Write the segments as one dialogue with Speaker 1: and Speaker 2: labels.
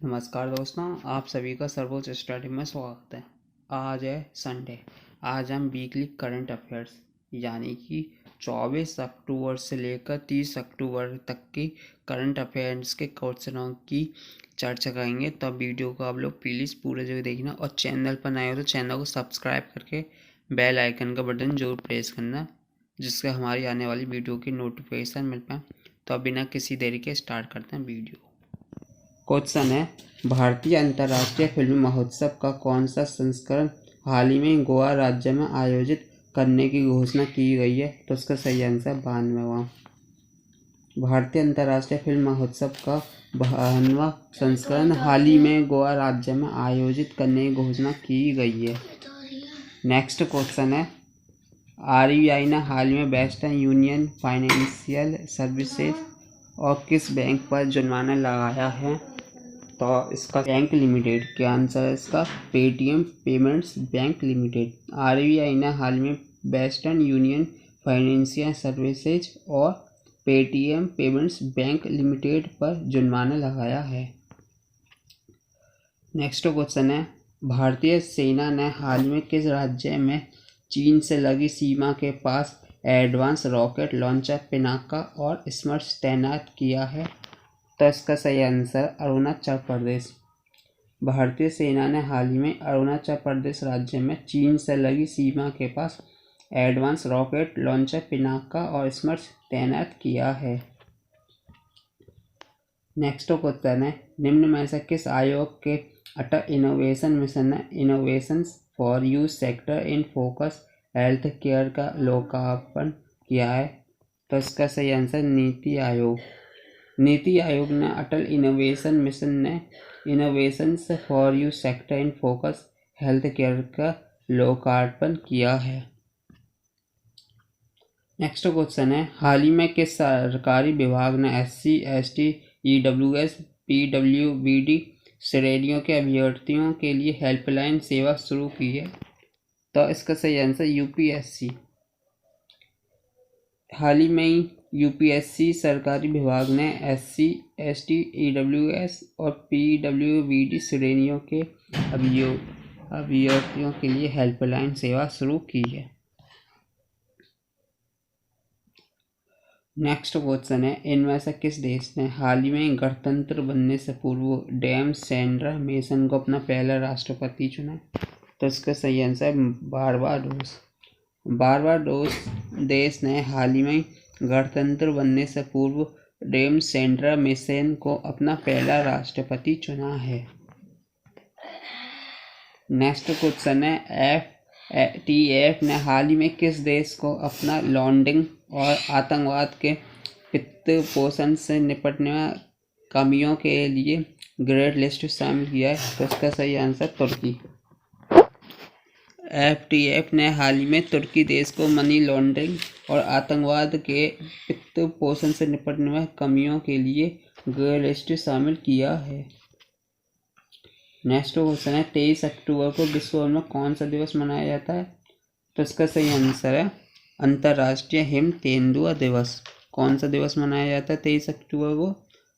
Speaker 1: नमस्कार दोस्तों, आप सभी का सर्वोच्च स्टडी में स्वागत है। आज है संडे। आज हम वीकली करंट अफेयर्स यानी कि 24 अक्टूबर से लेकर 30 अक्टूबर तक की करंट अफेयर्स के क्वेश्चनों की चर्चा करेंगे। तो वीडियो को आप लोग प्लीज़ पूरे जगह देखना और चैनल पर नए हो तो चैनल को सब्सक्राइब करके बेल आइकन का बटन जरूर प्रेस करना, जिससे हमारी आने वाली वीडियो की नोटिफिकेशन मिल पाए। तो अब बिना किसी देरी के स्टार्ट करते हैं वीडियो। क्वेश्चन है, भारतीय अंतर्राष्ट्रीय फिल्म महोत्सव का कौन सा संस्करण हाल ही में गोवा राज्य में आयोजित करने की घोषणा की गई है? तो इसका सही आंसर 92वां। भारतीय अंतर्राष्ट्रीय फिल्म महोत्सव का 52वां संस्करण हाल ही में गोवा राज्य में आयोजित करने की घोषणा की गई है। नेक्स्ट क्वेश्चन है, RBI ने हाल ही में वेस्टर्न यूनियन फाइनेंशियल सर्विसेज और किस बैंक पर जुर्माना लगाया है? तो इसका बैंक लिमिटेड क्या आंसर है इसका? Paytm payments bank limited. RBI ने हाल में वेस्टर्न यूनियन फाइनेंशियल सर्विसेज और पेटीएम पेमेंट्स बैंक लिमिटेड पर जुर्माना लगाया है। नेक्स्ट क्वेश्चन है, भारतीय सेना ने हाल में किस राज्य में चीन से लगी सीमा के पास एडवांस रॉकेट लॉन्चर पिनाका और स्मर्श तैनात किया है? तो इसका सही आंसर अरुणाचल प्रदेश। भारतीय सेना ने हाल ही में अरुणाचल प्रदेश राज्य में चीन से लगी सीमा के पास एडवांस रॉकेट लॉन्चर पिनाका और स्मर्श तैनात किया है। नेक्स्ट क्वेश्चन है, निम्न में से किस आयोग के अटल इनोवेशन मिशन ने innovation for youth sector in focus health care का लोकार्पण किया है? तो इसका सही आंसर नीति आयोग। नीति आयोग ने अटल इनोवेशन मिशन ने innovations for youth sector in focus health care का लोकार्पण किया है। नेक्स्ट क्वेश्चन है, हाल ही में किस सरकारी विभाग ने SC, ST, EWS, PWBD श्रेणियों के अभ्यर्थियों के लिए हेल्पलाइन सेवा शुरू की है? तो इसका सही आंसर UPSC। हाल ही में UPSC सरकारी विभाग ने SC, ST, EWS और PWBD श्रेणियों के अभ्यर्थियों के लिए हेल्पलाइन सेवा शुरू की है। नेक्स्ट क्वेश्चन है, इनमें से किस देश ने हाल ही में गणतंत्र बनने से पूर्व डैम सेंड्रा मेसन को अपना पहला राष्ट्रपति चुना? तो इसका सही आंसर बारबाडोस। बारबाडोस देश ने हाल ही में गणतंत्र बनने से पूर्व डैम सेंड्रा मेसन को अपना पहला राष्ट्रपति चुना है। नेक्स्ट क्वेश्चन है, FATF ने हाल ही में किस देश को अपना लॉन्डिंग और आतंकवाद के वित्त पोषण से निपटने में कमियों के लिए ग्रेड लिस्ट शामिल किया है? तो इसका सही आंसर तुर्की। FATF ने हाल ही में तुर्की देश को मनी लॉन्ड्रिंग और आतंकवाद के वित्त पोषण से निपटने में कमियों के लिए ग्रे लिस्ट शामिल किया है। नेक्स्ट क्वेश्चन है, 23 अक्टूबर को विश्व भर में कौन सा दिवस मनाया जाता है? तो इसका सही आंसर है अंतर्राष्ट्रीय हिम तेंदुआ दिवस। कौन सा दिवस मनाया जाता है 23 अक्टूबर को?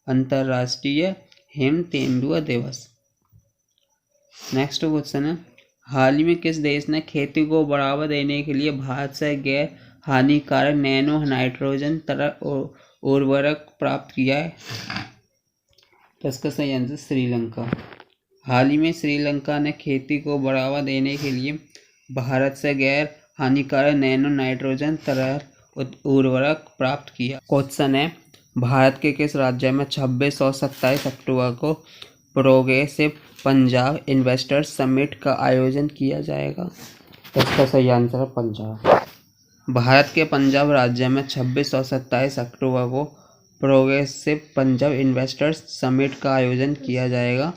Speaker 1: अंतर्राष्ट्रीय हिम तेंदुआ दिवस। नेक्स्ट क्वेश्चन है, हाल ही में किस देश ने खेती को बढ़ावा देने के लिए भारत से गैर हानिकारक नैनो नाइट्रोजन तरल उर्वरक प्राप्त किया है? तो इसका सही आंसर श्रीलंका। हाल ही में श्रीलंका ने खेती को बढ़ावा देने के लिए भारत से गैर हानिकारक नैनो नाइट्रोजन तरल उर्वरक प्राप्त किया। क्वेश्चन है, भारत के किस राज्य में 26 और 27 अक्टूबर को प्रोग्रेसिव पंजाब इन्वेस्टर्स समिट का आयोजन किया जाएगा? तो इसका सही आंसर है पंजाब। भारत के पंजाब राज्य में 26 और 27 अक्टूबर को प्रोग्रेसिव पंजाब इन्वेस्टर्स समिट का आयोजन किया जाएगा।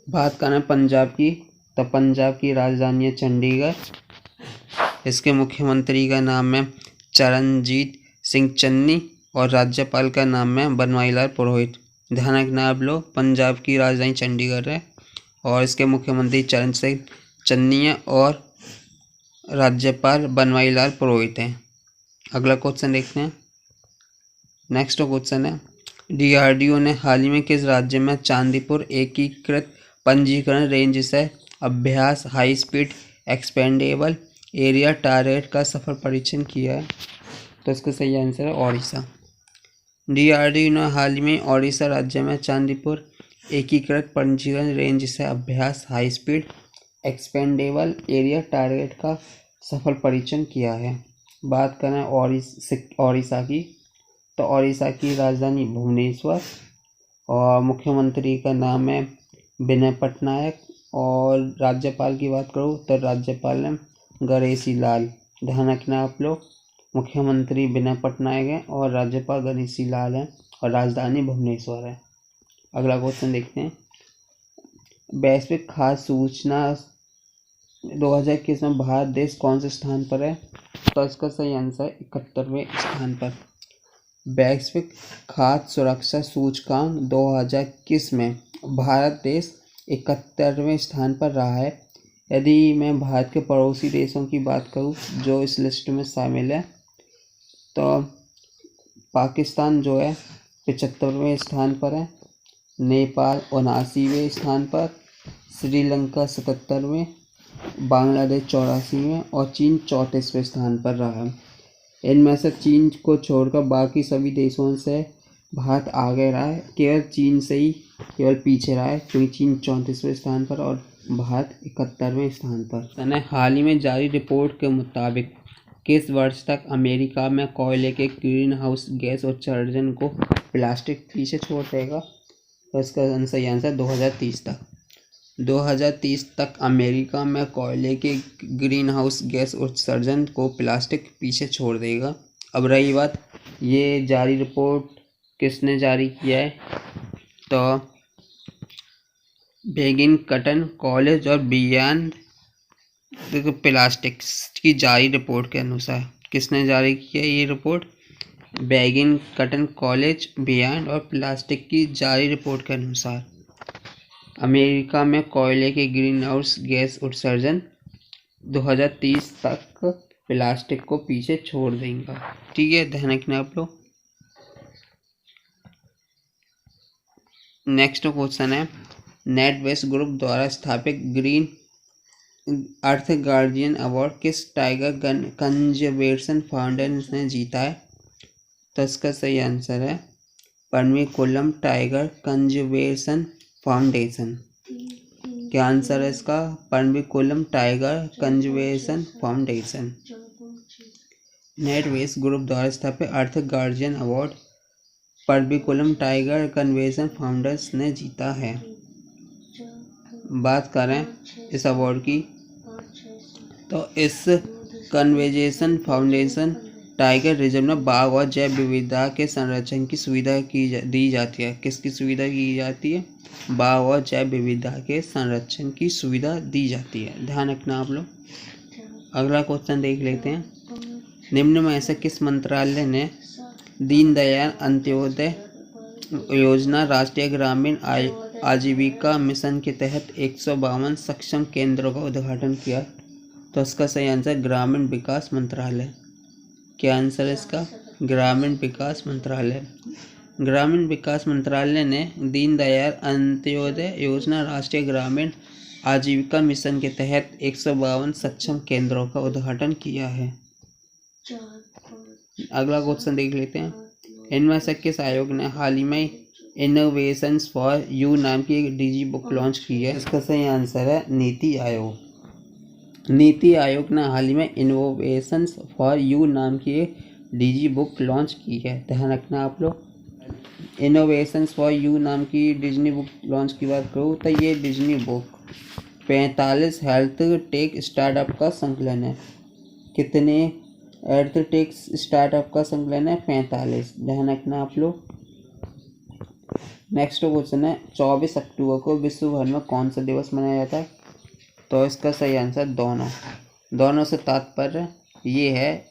Speaker 1: बात करें पंजाब की, तो पंजाब की राजधानी है चंडीगढ़। इसके मुख्यमंत्री का नाम है चरणजीत सिंह चन्नी और राज्यपाल का नाम है बनवारीलाल पुरोहित। ध्यान रखना आप लोग, पंजाब की राजधानी चंडीगढ़ है और इसके मुख्यमंत्री चरण सिंह चन्नी है और राज्यपाल बनवारीलाल पुरोहित हैं। अगला क्वेश्चन देखते हैं। नेक्स्ट क्वेश्चन है, डीआरडीओ ने हाल ही में किस राज्य में चांदीपुर एकीकृत पंजीकरण रेंज से अभ्यास high speed expendable area target का सफल परीक्षण किया है? तो इसका सही आंसर है ओडिशा। डीआरडीओ ने हाल ही में ओडिशा राज्य में चांदीपुर एकीकृत पंजीकरण रेंज से अभ्यास high speed expendable area target का सफल परीक्षण किया है। बात करें ओडिशा की, तो ओडिशा की राजधानी भुवनेश्वर और मुख्यमंत्री का नाम है विनय पटनायक, और राज्यपाल की बात करूँ तो राज्यपाल है गणेशी लाल। ध्यान रखना आप लोग, मुख्यमंत्री विनय पटनायक है और राज्यपाल गणेशी लाल है और राजधानी भुवनेश्वर है। अगला क्वेश्चन देखते हैं। वैश्विक खाद्य सूचना 2021 में भारत देश कौन से स्थान पर है? तो इसका सही आंसर 71वें स्थान पर। वैश्विक खाद्य सुरक्षा सूचकांक 2021 में भारत देश 71वें स्थान पर रहा है। यदि मैं भारत के पड़ोसी देशों की बात करूं जो इस लिस्ट में शामिल है, तो पाकिस्तान जो है 75वें स्थान पर है, नेपाल 79वें स्थान पर, श्रीलंका 77वें, बांग्लादेश 84वें और चीन 34वें स्थान पर रहा है। इनमें से चीन को छोड़कर बाकी सभी देशों से भारत आगे रहा है, केवल चीन से ही केवल पीछे रहा है, क्योंकि चीन 34वें स्थान पर और भारत 71वें स्थान पर। हाल ही में जारी रिपोर्ट के मुताबिक किस वर्ष तक अमेरिका में कोयले के ग्रीन हाउस गैस उत्सर्जन को प्लास्टिक पीछे छोड़ देगा? तो इसका सही आंसर 2030 तक। 2030 तक अमेरिका में कोयले के ग्रीन हाउस गैस उत्सर्जन को प्लास्टिक पीछे छोड़ देगा। अब रही बात, ये जारी रिपोर्ट किसने जारी किया है? तो बेगिन कटन कॉलेज और बियॉन्ड प्लास्टिक्स की जारी रिपोर्ट के अनुसार किसने जारी किया ये रिपोर्ट? बेगिन कटन कॉलेज, बियॉन्ड और प्लास्टिक की जारी रिपोर्ट के अनुसार अमेरिका में कोयले के ग्रीन हाउस गैस उत्सर्जन 2030 तक प्लास्टिक को पीछे छोड़ देंगे। ठीक है, ध्यान रखना आप लोग। नेक्स्ट क्वेश्चन है, नेटवेस्ट ग्रुप द्वारा स्थापित ग्रीन अर्थ गार्डियन अवार्ड किस टाइगर कंजर्वेशन फाउंडेशन ने जीता है? तो इसका सही आंसर है परम्बिकुलम टाइगर कंजर्वेशन फाउंडेशन। क्या आंसर है इसका? Parambikulam tiger conservation foundation. NatWest group द्वारा स्थापित earth guardian award Parambikulam tiger conservation foundation ने जीता है। बात करें इस अवार्ड की, तो इस कंजर्वेशन फाउंडेशन टाइगर रिजर्व में बाघ और जैव विविधता के संरक्षण की सुविधा दी जाती है। किसकी सुविधा की जाती है? बाघ और जैव विविधता के संरक्षण की सुविधा दी जाती है। ध्यान रखना आप लोग। अगला क्वेश्चन देख लेते हैं। निम्न में से किस मंत्रालय ने दीनदयाल अंत्योदय योजना राष्ट्रीय ग्रामीण आजीविका मिशन के तहत 152 सक्षम केंद्रों का उद्घाटन किया? तो इसका सही आंसर ग्रामीण विकास मंत्रालय। क्या आंसर है इसका? ग्रामीण विकास मंत्रालय। ग्रामीण विकास मंत्रालय ने दीनदयाल अंत्योदय योजना राष्ट्रीय ग्रामीण आजीविका मिशन के तहत 152 सक्षम केंद्रों का उद्घाटन किया है। अगला क्वेश्चन देख लेते हैं। इनमें से किस आयोग ने हाल ही में इनोवेशंस फॉर यू नाम की एक डिजी बुक लॉन्च की है? इसका सही आंसर है नीति आयोग। नीति आयोग ने हाल ही में इनोवेशंस फॉर यू नाम की एक डिजी बुक लॉन्च की है। ध्यान रखना आप लोग। इनोवेशंस फॉर यू नाम की डिज्नी बुक लॉन्च की बात करूँ तो ये Disney book 45 health tech startup का संकलन है। कितने हेल्थ टेक स्टार्टअप का संकलन है? 45। ध्यान रखना आप लोग। नेक्स्ट क्वेश्चन है, 24 अक्टूबर को विश्व भर में कौन सा दिवस मनाया जाता है? तो इसका सही आंसर दोनों से तात्पर्य ये है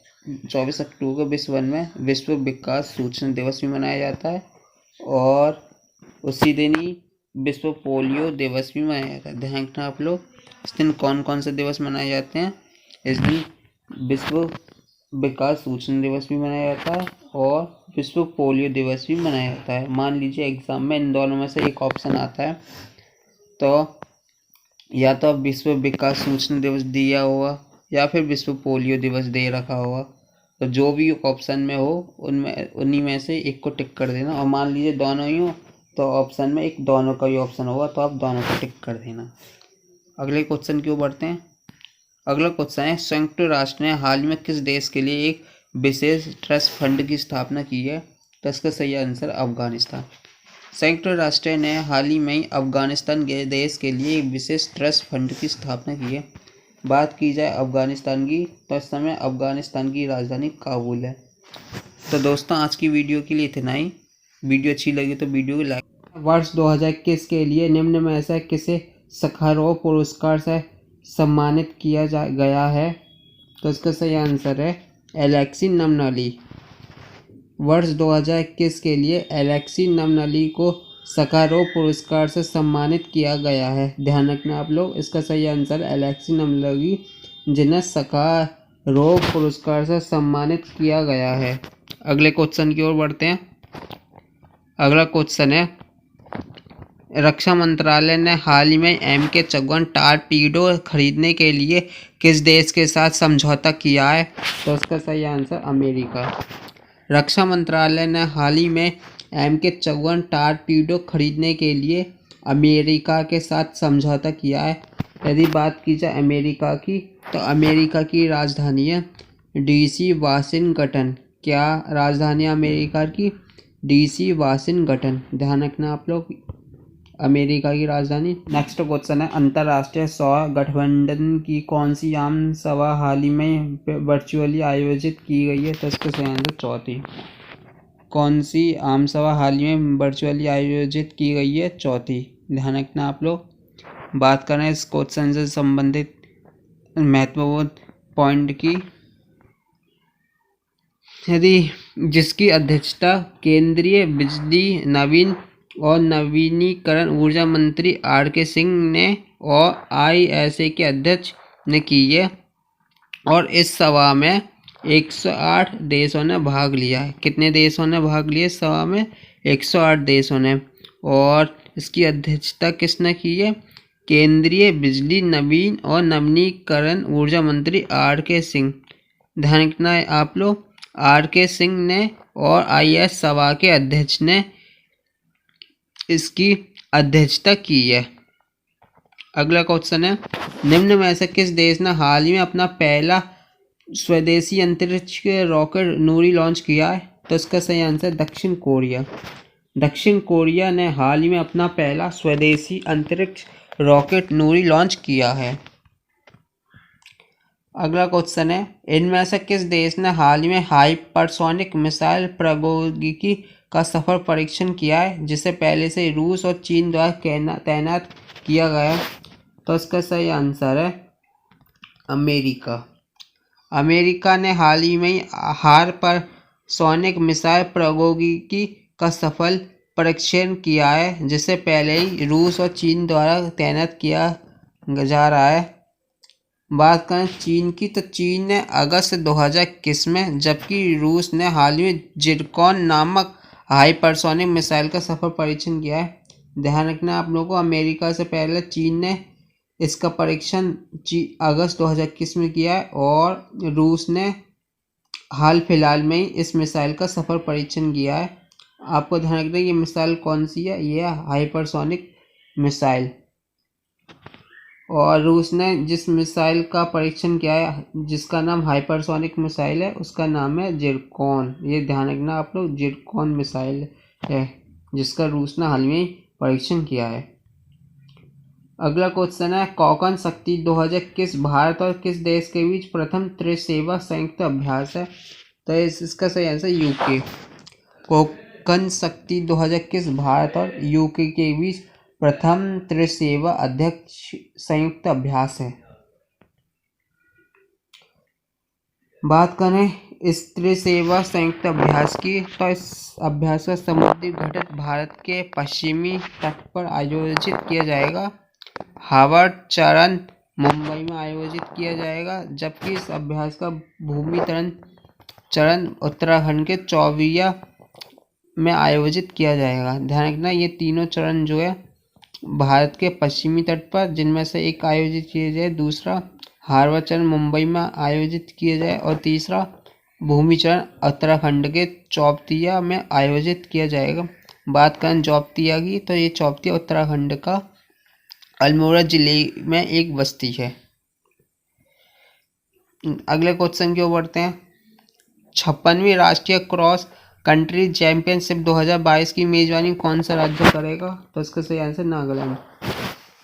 Speaker 1: 24 अक्टूबर को विश्व भर में विश्व विकास सूचना दिवस भी मनाया जाता है और उसी दिन ही विश्व पोलियो दिवस भी मनाया जाता है। ध्यान रखना आप लोग। इस दिन कौन कौन से दिवस मनाए जाते हैं? इस दिन विश्व विकास सूचना दिवस भी मनाया जाता है और विश्व पोलियो दिवस भी मनाया जाता है। मान लीजिए एग्जाम में इन दोनों में से एक ऑप्शन आता है, तो या तो विश्व विकास सूचना दिवस दिया होगा या फिर विश्व पोलियो दिवस दे रखा होगा। तो जो भी ऑप्शन में हो उनमें उन्हीं में से एक को टिक कर देना। और मान लीजिए दोनों ही हो तो ऑप्शन में एक दोनों का भी ऑप्शन होगा, तो आप दोनों को टिक कर देना। अगले क्वेश्चन की ओर बढ़ते हैं। अगला क्वेश्चन है, संयुक्त राष्ट्र ने हाल में किस देश के लिए एक विशेष ट्रस्ट फंड की स्थापना की है? तो इसका सही आंसर अफगानिस्तान। संयुक्त राष्ट्र ने हाल ही में अफगानिस्तान के देश के लिए एक विशेष ट्रस्ट फंड की स्थापना की है। बात की जाए अफगानिस्तान की, तो इस समय अफगानिस्तान की राजधानी काबुल है। तो दोस्तों आज की वीडियो के लिए इतना ही। वीडियो अच्छी लगी तो वीडियो को लाइक। वर्ष 2021 के लिए निम्न में से किसे सखारोव पुरस्कार से सम्मानित किया गया है? तो इसका सही आंसर है एलेक्सी नमनली। वर्ष 2021 के लिए एलेक्सी नमनली को सखारोव पुरस्कार से सम्मानित किया गया है। ध्यान रखना आप लोग, इसका सही आंसर एलेक्सी नमनली जिन्हें सखारोव पुरस्कार से सम्मानित किया गया है। अगले क्वेश्चन की ओर बढ़ते हैं। अगला क्वेश्चन है, रक्षा मंत्रालय ने हाल ही में MK-54 टारपीडो खरीदने के लिए किस देश के साथ समझौता किया है? तो इसका सही आंसर अमेरिका। रक्षा मंत्रालय ने हाल ही में MK-54 टारपीडो खरीदने के लिए अमेरिका के साथ समझौता किया है। यदि बात की जाए अमेरिका की, तो अमेरिका की राजधानी है DC वाशिंगटन। क्या राजधानी है अमेरिका की? DC Washington. ध्यान रखना आप लोग, अमेरिका की राजधानी। नेक्स्ट क्वेश्चन है, अंतर्राष्ट्रीय सौर गठबंधन की कौन सी आम सभा हाल ही में वर्चुअली आयोजित की गई है? तो इसका सही आंसर चौथी। कौन सी आम सभा हाल ही में वर्चुअली आयोजित की गई है? चौथी। ध्यान रखना आप लोग। बात करें इस क्वेश्चन से संबंधित महत्वपूर्ण पॉइंट की, यदि जिसकी अध्यक्षता केंद्रीय बिजली नवीन और नवीनीकरण ऊर्जा मंत्री RK सिंह ने और ISA के अध्यक्ष ने की है, और इस सभा में 108 देशों ने भाग लिया है। कितने देशों ने भाग लिया इस सभा में? 108 देशों ने। और इसकी अध्यक्षता किसने की है? केंद्रीय बिजली नवीन और नवीनीकरण ऊर्जा मंत्री RK सिंह। ध्यान रखना है आप लोग, RK सिंह ने और IS सभा के अध्यक्ष ने इसकी अध्यक्षता की है। अगला क्वेश्चन है, निम्न में से किस देश ने हाल ही में अपना पहला स्वदेशी अंतरिक्ष रॉकेट नूरी लॉन्च किया है? तो इसका सही आंसर दक्षिण कोरिया। दक्षिण कोरिया ने हाल ही में अपना पहला स्वदेशी अंतरिक्ष रॉकेट नूरी लॉन्च किया है। अगला क्वेश्चन है, इनमें से किस देश ने हाल ही में हाइपरसोनिक मिसाइल प्रौद्योगिकी का सफल परीक्षण किया है, जिसे पहले से रूस और चीन द्वारा तैनात किया गया? तो इसका सही आंसर है अमेरिका। अमेरिका ने हाल ही में हाइपरसोनिक मिसाइल प्रौद्योगिकी का सफल परीक्षण किया है, जिसे पहले ही रूस और चीन द्वारा तैनात किया जा रहा है। बात करें चीन की, तो चीन ने अगस्त 2021 में, जबकि रूस ने हाल ही में जिरकॉन नामक हाइपरसोनिक मिसाइल का सफल परीक्षण किया है। ध्यान रखना आप लोगों को, अमेरिका से पहले चीन ने इसका परीक्षण अगस्त 2021 में किया है, और रूस ने हाल फिलहाल में ही इस मिसाइल का सफल परीक्षण किया है। आपको ध्यान रखना ये मिसाइल कौन सी है? ये हाइपरसोनिक मिसाइल। और रूस ने जिस मिसाइल का परीक्षण किया है, जिसका नाम हाइपरसोनिक मिसाइल है, उसका नाम है जिरकॉन। ये ध्यान रखना आप लोग, जिरकॉन मिसाइल है जिसका रूस ने हाल में परीक्षण किया है। अगला क्वेश्चन है, कोकन शक्ति 2021 भारत और किस देश के बीच प्रथम त्रिसेवा संयुक्त अभ्यास है? तो इसका सही आंसर यूके। कोकन शक्ति 2021 भारत और यूके के बीच प्रथम त्रिसेवा अध्यक्ष संयुक्त अभ्यास है। बात करें इस त्रिसेवा संयुक्त अभ्यास की, तो इस अभ्यास का समुद्री घटक भारत के पश्चिमी तट पर आयोजित किया जाएगा। हावड़ चरण मुंबई में आयोजित किया जाएगा, जबकि इस अभ्यास का भूमि तरण चरण उत्तराखंड के चौबिया में आयोजित किया जाएगा। ध्यान रखना, ये तीनों चरण जो है भारत के पश्चिमी तट पर, जिनमें से एक आयोजित किया जाए, दूसरा हार्बर चरण मुंबई में आयोजित किया जाए और तीसरा भूमि चरण उत्तराखंड के चौबतिया में आयोजित किया जाएगा। बात करें चौबतिया की, तो ये चौबतिया उत्तराखंड का अल्मोड़ा जिले में एक बस्ती है। अगले क्वेश्चन की ओर बढ़ते हैं। 56वीं राष्ट्रीय क्रॉस कंट्री चैंपियनशिप 2022 की मेजबानी कौन सा राज्य करेगा? तो इसका सही आंसर नागालैंड।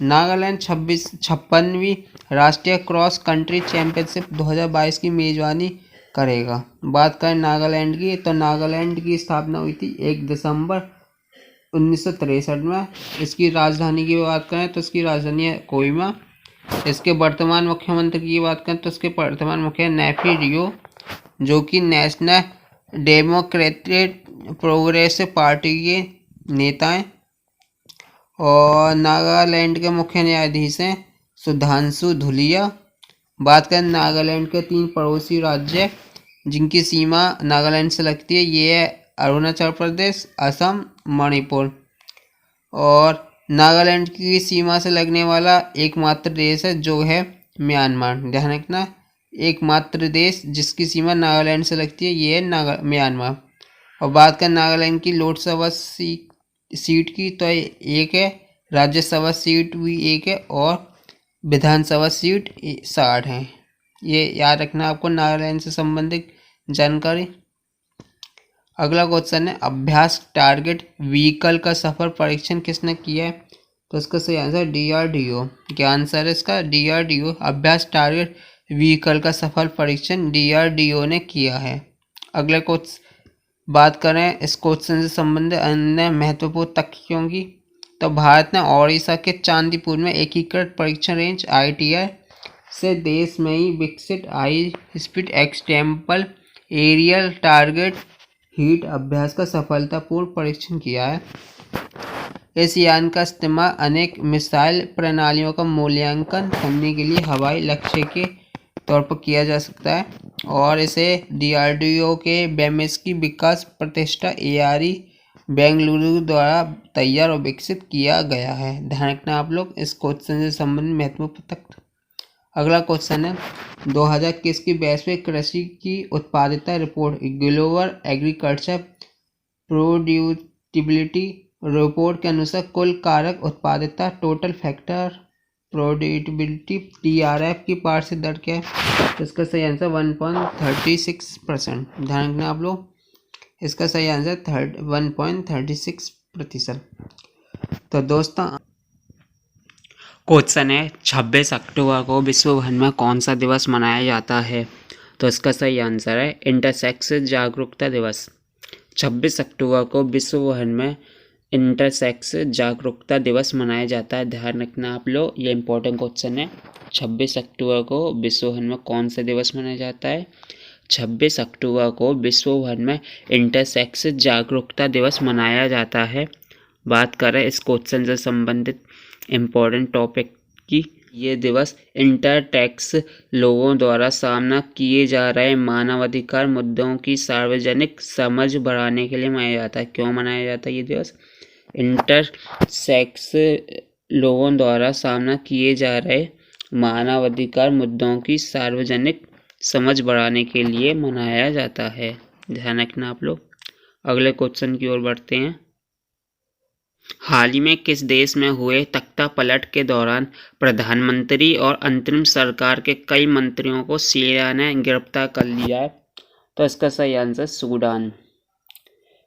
Speaker 1: नागालैंड 56वीं राष्ट्रीय क्रॉस कंट्री चैंपियनशिप 2022 की मेजबानी करेगा। बात करें नागालैंड की, तो नागालैंड की स्थापना हुई थी 1 दिसंबर 1963 में। इसकी राजधानी की बात करें तो इसकी राजधानी है कोहिमा। इसके वर्तमान मुख्यमंत्री की बात करें तो इसके वर्तमान मुख्य नेफी रियो, जो कि नेशनल डेमोक्रेटिक प्रोग्रेसिव पार्टी के नेता हैं। और नागालैंड के मुख्य न्यायाधीश हैं सुधांशु धुलिया। बात करें नागालैंड के 3 पड़ोसी राज्य जिनकी सीमा नागालैंड से लगती है, ये है अरुणाचल प्रदेश, असम, मणिपुर। और नागालैंड की सीमा से लगने वाला एकमात्र देश है जो है म्यांमार। ध्यान रखना, एकमात्र देश जिसकी सीमा नागालैंड से लगती है ये है म्यांमार। और बात करें नागालैंड की लोकसभा सीट की, तो एक है, राज्यसभा सीट भी एक है और विधानसभा सीट 60 है। ये याद रखना आपको नागालैंड से संबंधित जानकारी। अगला क्वेश्चन है, अभ्यास टारगेट व्हीकल का सफल परीक्षण किसने किया है? तो इसका सही आंसर DRDO। क्या आंसर है इसका? DRDO। अभ्यास टारगेट व्हीकल का सफल परीक्षण DRDO ने किया है। अगले क्वेश्चन बात करें इस क्वेश्चन से संबंधित अन्य महत्वपूर्ण तथ्यों की, तो भारत ने ओडिशा के चांदीपुर में एकीकृत परीक्षण रेंज ITR से देश में ही विकसित high speed expendable aerial target heat अभ्यास का सफलतापूर्ण परीक्षण किया है। इस यान का इस्तेमाल अनेक मिसाइल प्रणालियों का मूल्यांकन करने के लिए हवाई लक्ष्य के तौर पर किया जा सकता है और इसे DRDO के BMS की विकास प्रतिष्ठान ARE बेंगलुरु द्वारा तैयार और विकसित किया गया है। ध्यान रखना आप लोग इस क्वेश्चन से संबंधित महत्वपूर्ण तथ्य। अगला क्वेश्चन है, 2021 की वैश्विक कृषि की उत्पादकता रिपोर्ट ग्लोबल एग्रीकल्चर प्रोड्यूटिबिलिटी रिपोर्ट के अनुसार कुल कारक उत्पादकता टोटल फैक्टर प्रोड्यूटिबिलिटी TRF की वार्षिक दर क्या है? इसका सही आंसर 1.36%। ध्यान रखना आप लोग, इसका सही आंसर 1.36%। तो दोस्तों क्वेश्चन है, 26 अक्टूबर को विश्व भर में कौन सा दिवस मनाया जाता है? तो इसका सही आंसर है इंटरसेक्स जागरूकता दिवस। 26 अक्टूबर को विश्व भर में इंटरसेक्स जागरूकता दिवस मनाया जाता है। ध्यान रखना आप लोग, ये इंपॉर्टेंट क्वेश्चन है। 26 अक्टूबर को विश्व भर में कौन सा दिवस मनाया जाता है? 26 अक्टूबर को विश्व भर में इंटरसेक्स जागरूकता दिवस मनाया जाता है। बात करें इस क्वेश्चन से संबंधित इम्पोर्टेंट टॉपिक की, ये दिवस इंटरसेक्स लोगों द्वारा सामना किए जा रहे मानवाधिकार मुद्दों की सार्वजनिक समझ बढ़ाने के लिए मनाया जाता है। क्यों मनाया जाता है ये दिवस? इंटरसेक्स लोगों द्वारा सामना किए जा रहे मानवाधिकार मुद्दों की सार्वजनिक समझ बढ़ाने के लिए मनाया जाता है। ध्यान रखना आप लोग। अगले क्वेश्चन की ओर बढ़ते हैं। हाल ही में किस देश में हुए तख्ता पलट के दौरान प्रधानमंत्री और अंतरिम सरकार के कई मंत्रियों को सीरिया ने गिरफ्तार कर लिया है? तो इसका सही आंसर सूडान।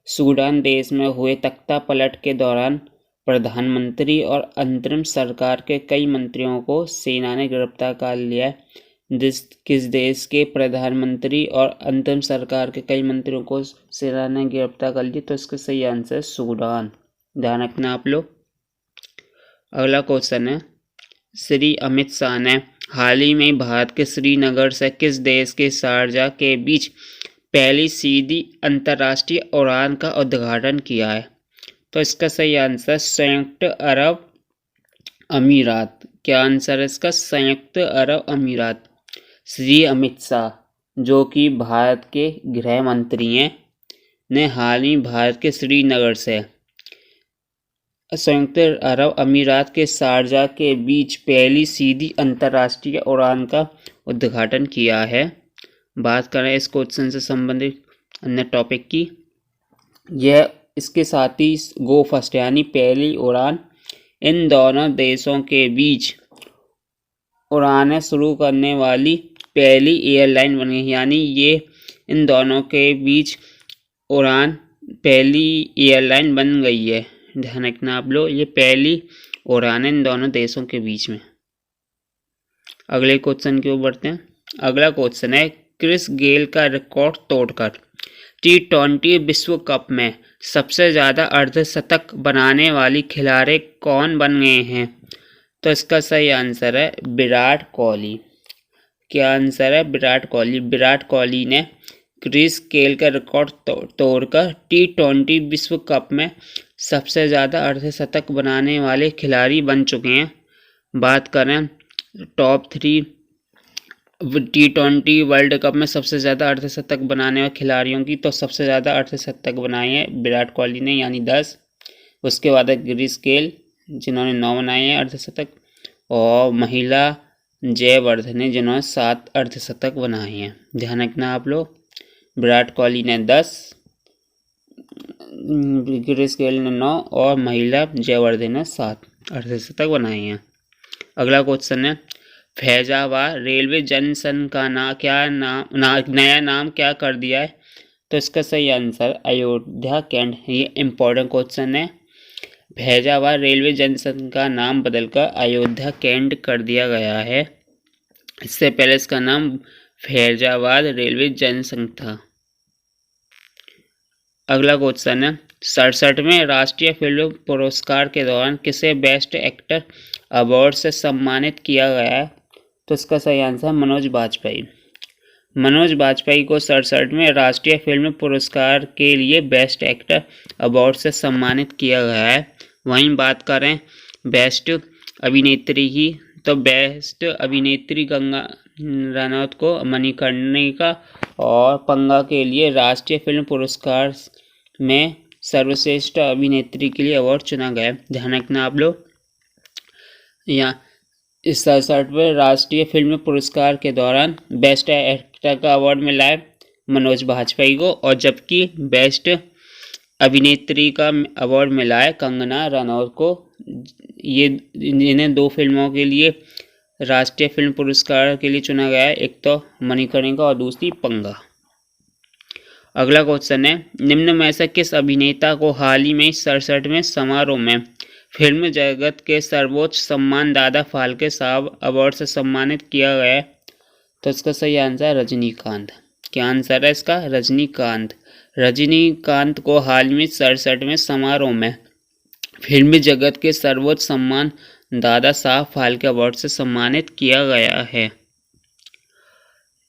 Speaker 1: सूडान देश में हुए तख्ता पलट के दौरान प्रधानमंत्री और अंतरिम सरकार के कई मंत्रियों को सेना ने गिरफ्तार कर लिया है। किस देश के प्रधानमंत्री और अंतरिम सरकार के कई मंत्रियों को सेना ने गिरफ्तार कर लिया? तो इसका सही आंसर सूडान। ध्यान रखना आप लोग। अगला क्वेश्चन है, श्री अमित शाह ने हाल ही में भारत के श्रीनगर से किस देश के शारजाह के बीच पहली सीधी अंतर्राष्ट्रीय उड़ान का उद्घाटन किया है? तो इसका सही आंसर संयुक्त अरब अमीरात। क्या आंसर है इसका? संयुक्त अरब अमीरात। श्री अमित शाह जो कि भारत के गृह मंत्री हैं, ने हाल ही भारत के श्रीनगर से संयुक्त अरब अमीरात के शारजाह के बीच पहली सीधी अंतर्राष्ट्रीय उड़ान का उद्घाटन किया है। बात करें इस क्वेश्चन से संबंधित अन्य टॉपिक की, यह इसके साथ ही गो फर्स्ट यानी पहली उड़ान इन दोनों देशों के बीच उड़ानें शुरू करने वाली पहली एयरलाइन बन गई, यानी ये इन दोनों के बीच उड़ान पहली एयरलाइन बन गई है। ध्यान रखना आप लोग, ये पहली उड़ान इन दोनों देशों के बीच में। अगले क्वेश्चन की ओर बढ़ते हैं। अगला क्वेश्चन है, क्रिस गेल का रिकॉर्ड तोड़कर T20 विश्व कप में सबसे ज़्यादा अर्धशतक बनाने वाली खिलाड़ी कौन बन गए हैं? तो इसका सही आंसर है विराट कोहली। क्या आंसर है? विराट कोहली। विराट कोहली ने क्रिस गेल का रिकॉर्ड तोड़कर T20 विश्व कप में सबसे ज़्यादा अर्धशतक बनाने वाले खिलाड़ी बन चुके हैं। बात करें टॉप 3 T20 वर्ल्ड कप में सबसे ज़्यादा अर्धशतक बनाने वाले खिलाड़ियों की, तो सबसे ज़्यादा अर्धशतक बनाए हैं विराट कोहली ने, यानी 10। उसके बाद है क्रिस गेल जिन्होंने 9 बनाए हैं अर्धशतक, और महिला जयवर्धने ने जिन्होंने 7 अर्धशतक बनाए हैं। ध्यान रखना आप लोग, विराट कोहली ने 10, क्रिस गेल ने 9 और महिला जयवर्धने ने 7 अर्धशतक बनाए हैं। अगला क्वेश्चन है, फैजाबाद रेलवे जंक्शन का नया नाम क्या कर दिया है? तो इसका सही आंसर अयोध्या कैंट। ये इम्पोर्टेंट क्वेश्चन है। फैजाबाद रेलवे जंक्शन का नाम बदलकर अयोध्या कैंट कर दिया गया है। इससे पहले इसका नाम फैजाबाद रेलवे जंक्शन था। अगला क्वेश्चन है, 67वें राष्ट्रीय फिल्म पुरस्कार के दौरान किसे बेस्ट एक्टर अवार्ड से सम्मानित किया गया है? तो इसका सही आंसर मनोज बाजपेयी। मनोज बाजपेयी को 67वें राष्ट्रीय फिल्म पुरस्कार के लिए बेस्ट एक्टर अवार्ड से सम्मानित किया गया है। वहीं बात करें बेस्ट अभिनेत्री की, तो बेस्ट अभिनेत्री कंगना रनौत को मणिकर्णिका और पंगा के लिए राष्ट्रीय फिल्म पुरस्कार में सर्वश्रेष्ठ अभिनेत्री के लिए अवार्ड चुना गया। ध्यान रखना आप लोग, यहाँ इस 67वें राष्ट्रीय फिल्म पुरस्कार के दौरान बेस्ट एक्टर का अवार्ड मिला है मनोज बाजपेयी को, और जबकि बेस्ट अभिनेत्री का अवार्ड मिला है कंगना रनौत को। ये इन्हें 2 फिल्मों के लिए राष्ट्रीय फिल्म पुरस्कार के लिए चुना गया है, एक तो मणिकर्णिका और दूसरी पंगा। अगला क्वेश्चन है, निम्न में से किस अभिनेता को हाल ही में 67वें समारोह में फिल्म जगत के सर्वोच्च सम्मान दादा फाल्के साहब अवार्ड से सम्मानित किया गया? तो इसका सही आंसर है रजनीकांत। क्या आंसर है इसका? रजनीकांत। रजनीकांत को हाल में 67वें समारोह में फिल्म जगत के सर्वोच्च सम्मान दादा साहब फाल्के अवार्ड से सम्मानित किया गया है।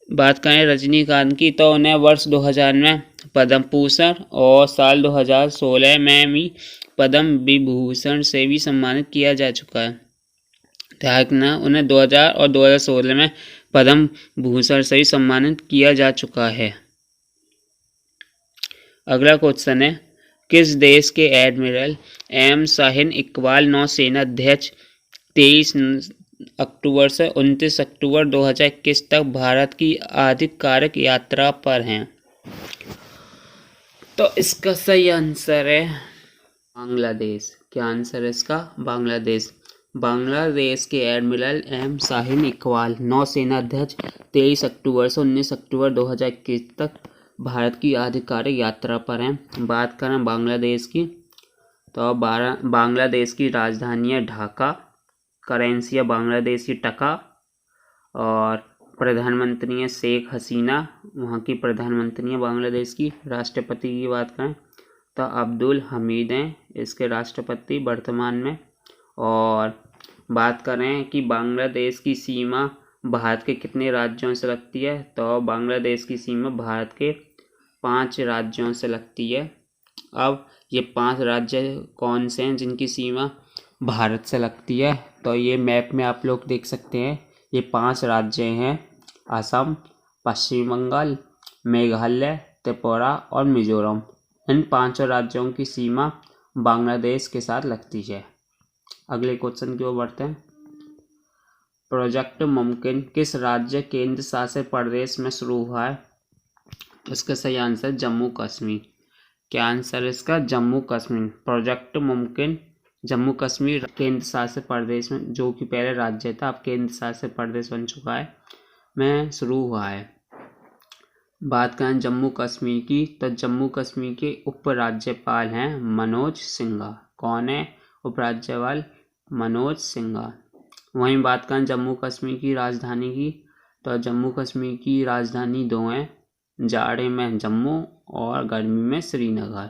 Speaker 1: बात करें रजनीकांत की, तो उन्हें वर्ष 2000 में पद्म भूषण और साल 2016 में भी पद्म विभूषण से भी सम्मानित किया जा चुका है। ध्यान रखना, उन्हें 2000 और 2016 में पद्म भूषण से भी सम्मानित किया जा चुका है। अगला क्वेश्चन है, किस देश के एडमिरल एम शाहीन इकबाल नौसेना अध्यक्ष 23 अक्टूबर से 29 अक्टूबर 2021 तक भारत की आधिकारिक यात्रा पर हैं? तो इसका सही आंसर है बांग्लादेश। क्या आंसर है इसका? बांग्लादेश। बांग्लादेश के एडमिरल एम शाहीन इकबाल नौसेना अध्यक्ष 23 अक्टूबर से 19 अक्टूबर 2021 तक भारत की आधिकारिक यात्रा पर हैं। बात करें बांग्लादेश की, तो बांग्लादेश की राजधानी है ढाका, करेंसी है बांग्लादेश की टका, और प्रधानमंत्री है शेख हसीना, वहाँ की प्रधानमंत्री है बांग्लादेश की। राष्ट्रपति की बात करें तो अब्दुल हमीद हैं इसके राष्ट्रपति वर्तमान में। और बात करें कि बांग्लादेश की सीमा भारत के कितने राज्यों से लगती है, तो बांग्लादेश की सीमा भारत के 5 राज्यों से लगती है। अब ये 5 राज्य कौन से हैं जिनकी सीमा भारत से लगती है? तो ये मैप में आप लोग देख सकते हैं, ये 5 राज्य हैं, असम, पश्चिम बंगाल, मेघालय, त्रिपुरा और मिजोरम। इन 5 राज्यों की सीमा बांग्लादेश के साथ लगती है। अगले क्वेश्चन की ओर बढ़ते हैं। प्रोजेक्ट मुमकिन किस राज्य केंद्र शासित प्रदेश में शुरू हुआ है? इसका सही आंसर जम्मू कश्मीर। क्या आंसर है इसका? जम्मू कश्मीर। प्रोजेक्ट मुमकिन जम्मू कश्मीर केंद्र शासित प्रदेश में, जो कि पहले राज्य था अब केंद्र शासित प्रदेश बन चुका है, में शुरू हुआ है। बात करें जम्मू कश्मीर की, तो जम्मू कश्मीर के उपराज्यपाल हैं मनोज सिन्हा। कौन है उपराज्यपाल? मनोज सिन्हा। वहीं बात करें जम्मू कश्मीर की राजधानी की, तो जम्मू कश्मीर की राजधानी 2 हैं, जाड़े में जम्मू और गर्मी में श्रीनगर।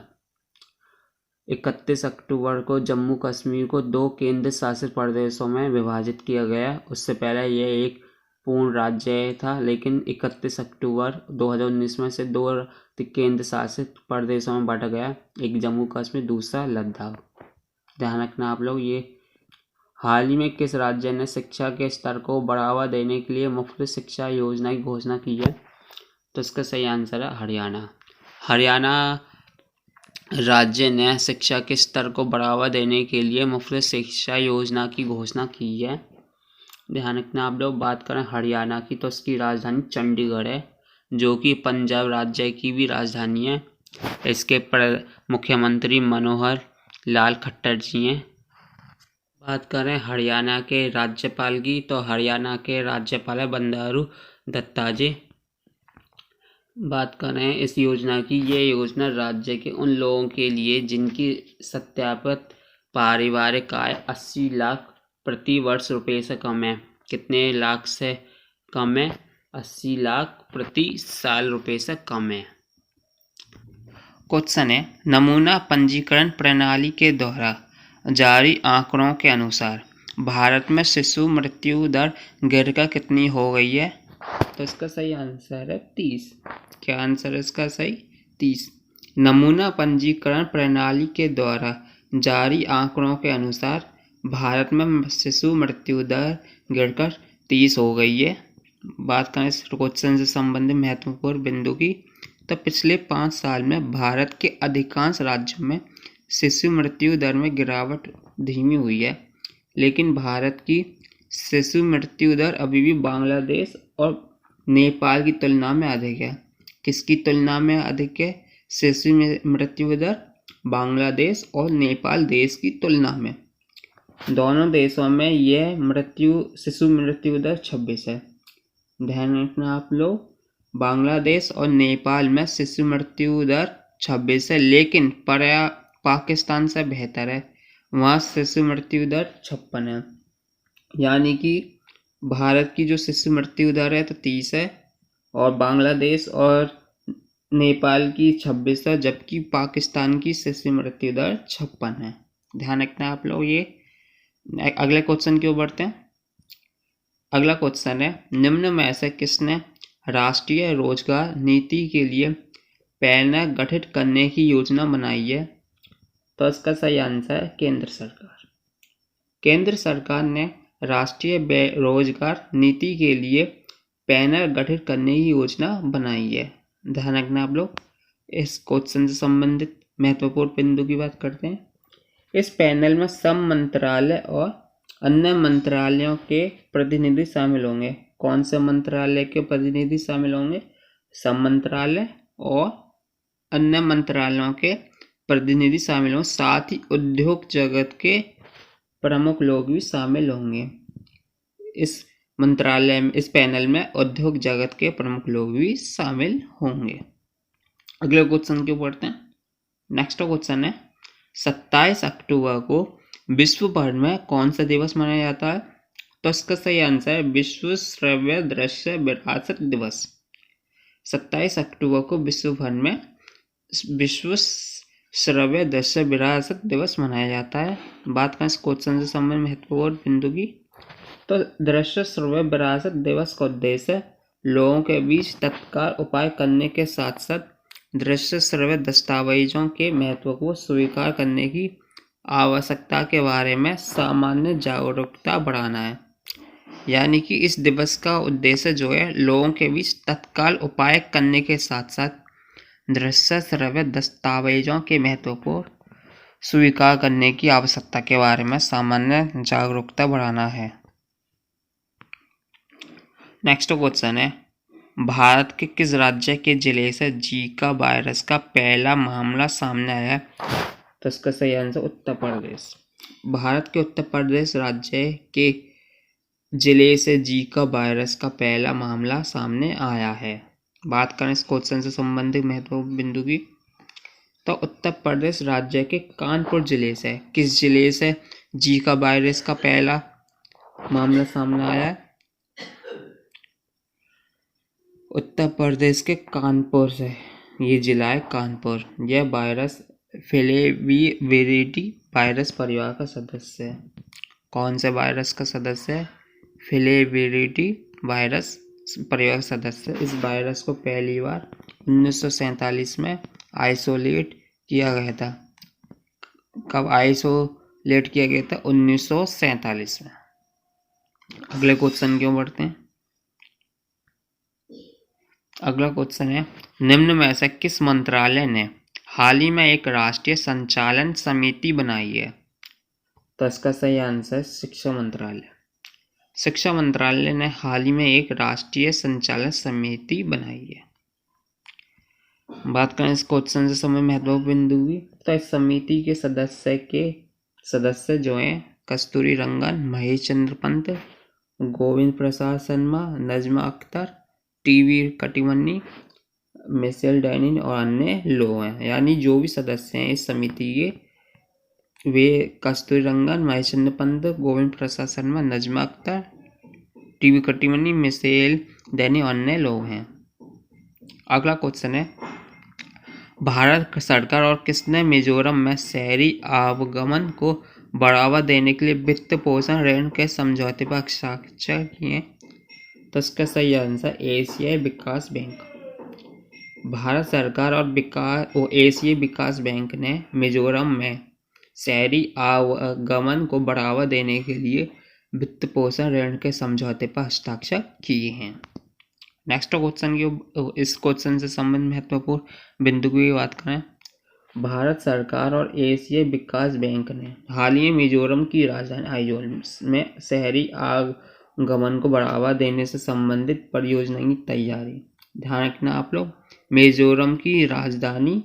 Speaker 1: 31 अक्टूबर को जम्मू कश्मीर को 2 केंद्र शासित प्रदेशों में विभाजित किया गया। उससे पहले यह एक पूर्ण राज्य था, लेकिन 31 अक्टूबर 2019 में से 2 केंद्र शासित प्रदेशों में बांटा गया, एक जम्मू कश्मीर, दूसरा लद्दाख। ध्यान रखना आप लोग। ये हाल ही में किस राज्य ने शिक्षा के स्तर को बढ़ावा देने के लिए मुफ्त शिक्षा योजना की घोषणा की है? तो इसका सही आंसर है हरियाणा। हरियाणा राज्य ने शिक्षा के स्तर को बढ़ावा देने के लिए मुफ्त शिक्षा योजना की घोषणा की है। ध्यान रखना आप लोग। बात करें हरियाणा की, तो इसकी राजधानी चंडीगढ़ है, जो कि पंजाब राज्य की भी राजधानी है। इसके मुख्यमंत्री मनोहर लाल खट्टर जी हैं। बात करें हरियाणा के राज्यपाल की, तो हरियाणा के राज्यपाल है बंडारू दत्तात्रेय। बात करें इस योजना की, ये योजना राज्य के उन लोगों के लिए जिनकी सत्यापित पारिवारिक आय 80 लाख प्रति वर्ष रुपये से कम है। कितने लाख से कम है? 80 लाख प्रति साल रुपये से कम है। क्वेश्चन है, नमूना पंजीकरण प्रणाली के द्वारा जारी आंकड़ों के अनुसार भारत में शिशु मृत्यु दर गिरकर कितनी हो गई है? तो इसका सही आंसर है 30। क्या आंसर है इसका सही? 30। नमूना पंजीकरण प्रणाली के द्वारा जारी आंकड़ों के अनुसार भारत में शिशु मृत्यु दर गिरकर 30 हो गई है। बात करें इस क्वेश्चन से संबंधित महत्वपूर्ण बिंदु की, तो पिछले 5 साल में भारत के अधिकांश राज्यों में शिशु मृत्यु दर में गिरावट धीमी हुई है, लेकिन भारत की शिशु मृत्यु दर अभी भी बांग्लादेश और नेपाल की तुलना में अधिक है। किसकी तुलना में अधिक है शिशु मृत्यु दर? बांग्लादेश और नेपाल देश की तुलना में। दोनों देशों में यह शिशु मृत्यु दर 26 है। ध्यान रखना आप लोग। बांग्लादेश और नेपाल में शिशु मृत्यु दर 26 है, लेकिन पाकिस्तान से बेहतर है, वहाँ शिशु मृत्यु दर 56 है। यानी कि भारत की जो शिशु मृत्यु दर है तो 30 है और बांग्लादेश और नेपाल की 26 है, जबकि पाकिस्तान की शिशु मृत्यु दर 56 है। ध्यान रखना आप लोग। ये अगले क्वेश्चन की ओर बढ़ते हैं। अगला क्वेश्चन है, निम्न में से किसने राष्ट्रीय रोजगार नीति के लिए पैनल गठित करने की योजना बनाई है? तो इसका सही आंसर है केंद्र सरकार। केंद्र सरकार ने राष्ट्रीय रोजगार नीति के लिए पैनल गठित करने की योजना बनाई है। ध्यान रखना आप लोग। इस क्वेश्चन से संबंधित महत्वपूर्ण बिंदु की बात करते हैं। इस पैनल में सब मंत्रालय और अन्य मंत्रालयों के प्रतिनिधि शामिल होंगे। कौन से मंत्रालय के प्रतिनिधि शामिल होंगे? सब मंत्रालय और अन्य मंत्रालयों के प्रतिनिधि शामिल होंगे। साथ ही उद्योग जगत के प्रमुख लोग भी शामिल होंगे। इस मंत्रालय में, इस पैनल में उद्योग जगत के प्रमुख लोग भी शामिल होंगे। अगले क्वेश्चन के ऊपर बढ़ते हैं। नेक्स्ट क्वेश्चन है, 27 अक्टूबर को विश्व भर में कौन सा दिवस मनाया जाता है? तो इसका सही आंसर है विश्व श्रव्य दृश्य विरासत दिवस। 27 अक्टूबर को विश्व भर में विश्व श्रव्य दृश्य विरासत दिवस मनाया जाता है। बात करें इस क्वेश्चन से संबंधित महत्वपूर्ण बिंदु की, तो दृश्य श्रव्य विरासत दिवस का उद्देश्य लोगों के बीच तत्काल उपाय करने के साथ साथ दृश्य श्रव्य दस्तावेजों के महत्व को स्वीकार करने की आवश्यकता के बारे में सामान्य जागरूकता बढ़ाना है। यानी कि इस दिवस का उद्देश्य जो है लोगों के बीच तत्काल उपाय करने के साथ साथ दृश्य श्रव्य दस्तावेजों के महत्व को स्वीकार करने की आवश्यकता के बारे में सामान्य जागरूकता बढ़ाना है। नेक्स्ट क्वेश्चन है, भारत के किस राज्य के जिले से जीका वायरस का पहला मामला सामने आया है? तो इसका सही आंसर उत्तर प्रदेश। भारत के उत्तर प्रदेश राज्य के जिले से जीका वायरस का पहला मामला सामने आया है। बात करें इस क्वेश्चन से संबंधित महत्वपूर्ण बिंदु की, तो उत्तर प्रदेश राज्य के कानपुर जिले से किस जिले से जीका वायरस का पहला मामला सामने आया है? उत्तर प्रदेश के कानपुर से, ये जिला है कानपुर। यह वायरस फिलेविरिडी वायरस परिवार का सदस्य है। कौन से वायरस का सदस्य है? फिलेविरिडी वायरस परिवार सदस्य। इस वायरस को पहली बार 1947 में आइसोलेट किया गया था। कब आइसोलेट किया गया था? 1947 में। अगले क्वेश्चन क्यों बढ़ते हैं? अगला क्वेश्चन है, निम्न में से किस मंत्रालय ने हाल ही में एक राष्ट्रीय संचालन समिति बनाई है? तो इसका सही आंसर शिक्षा मंत्रालय। शिक्षा मंत्रालय ने हाल ही में एक राष्ट्रीय संचालन समिति बनाई है। बात करें इस क्वेश्चन से समय महत्वपूर्ण बिंदु की, तो इस समिति के सदस्य जो हैं कस्तूरी रंगन, महेश चंद्र पंत, गोविंद प्रसाद शर्मा, नजमा अख्तर, टीवी कटिमनी, मिशेल डैनिन और अन्य लोग हैं। यानी जो भी सदस्य हैं इस समिति के, वे कस्तूरी रंगन, महेश चंद्र पंत, गोविंद प्रसाद शर्मा, नजमा अख्तर, टीवी कटिमनी, मिशेल डैनिन और अन्य लोग हैं। अगला क्वेश्चन है, भारत सरकार और किसने मिजोरम में शहरी आवागमन को बढ़ावा देने के लिए वित्त पोषण ऋण के समझौते पर हस्ताक्षर किए? तो इसका सही आंसर एशियाई विकास बैंक। भारत सरकार और एशियाई विकास बैंक ने मिजोरम में शहरी आवागमन को बढ़ावा देने के लिए वित्त पोषण ऋण के समझौते पर हस्ताक्षर किए हैं। नेक्स्ट क्वेश्चन की, इस क्वेश्चन से संबंधित महत्वपूर्ण बिंदु की बात करें, भारत सरकार और एशियाई विकास बैंक ने हाल ही में मिजोरम की राजधानी आइजोल में शहरी आवागमन को बढ़ावा देने से संबंधित परियोजना की तैयारी। ध्यान रखना आप लोग, मिजोरम की राजधानी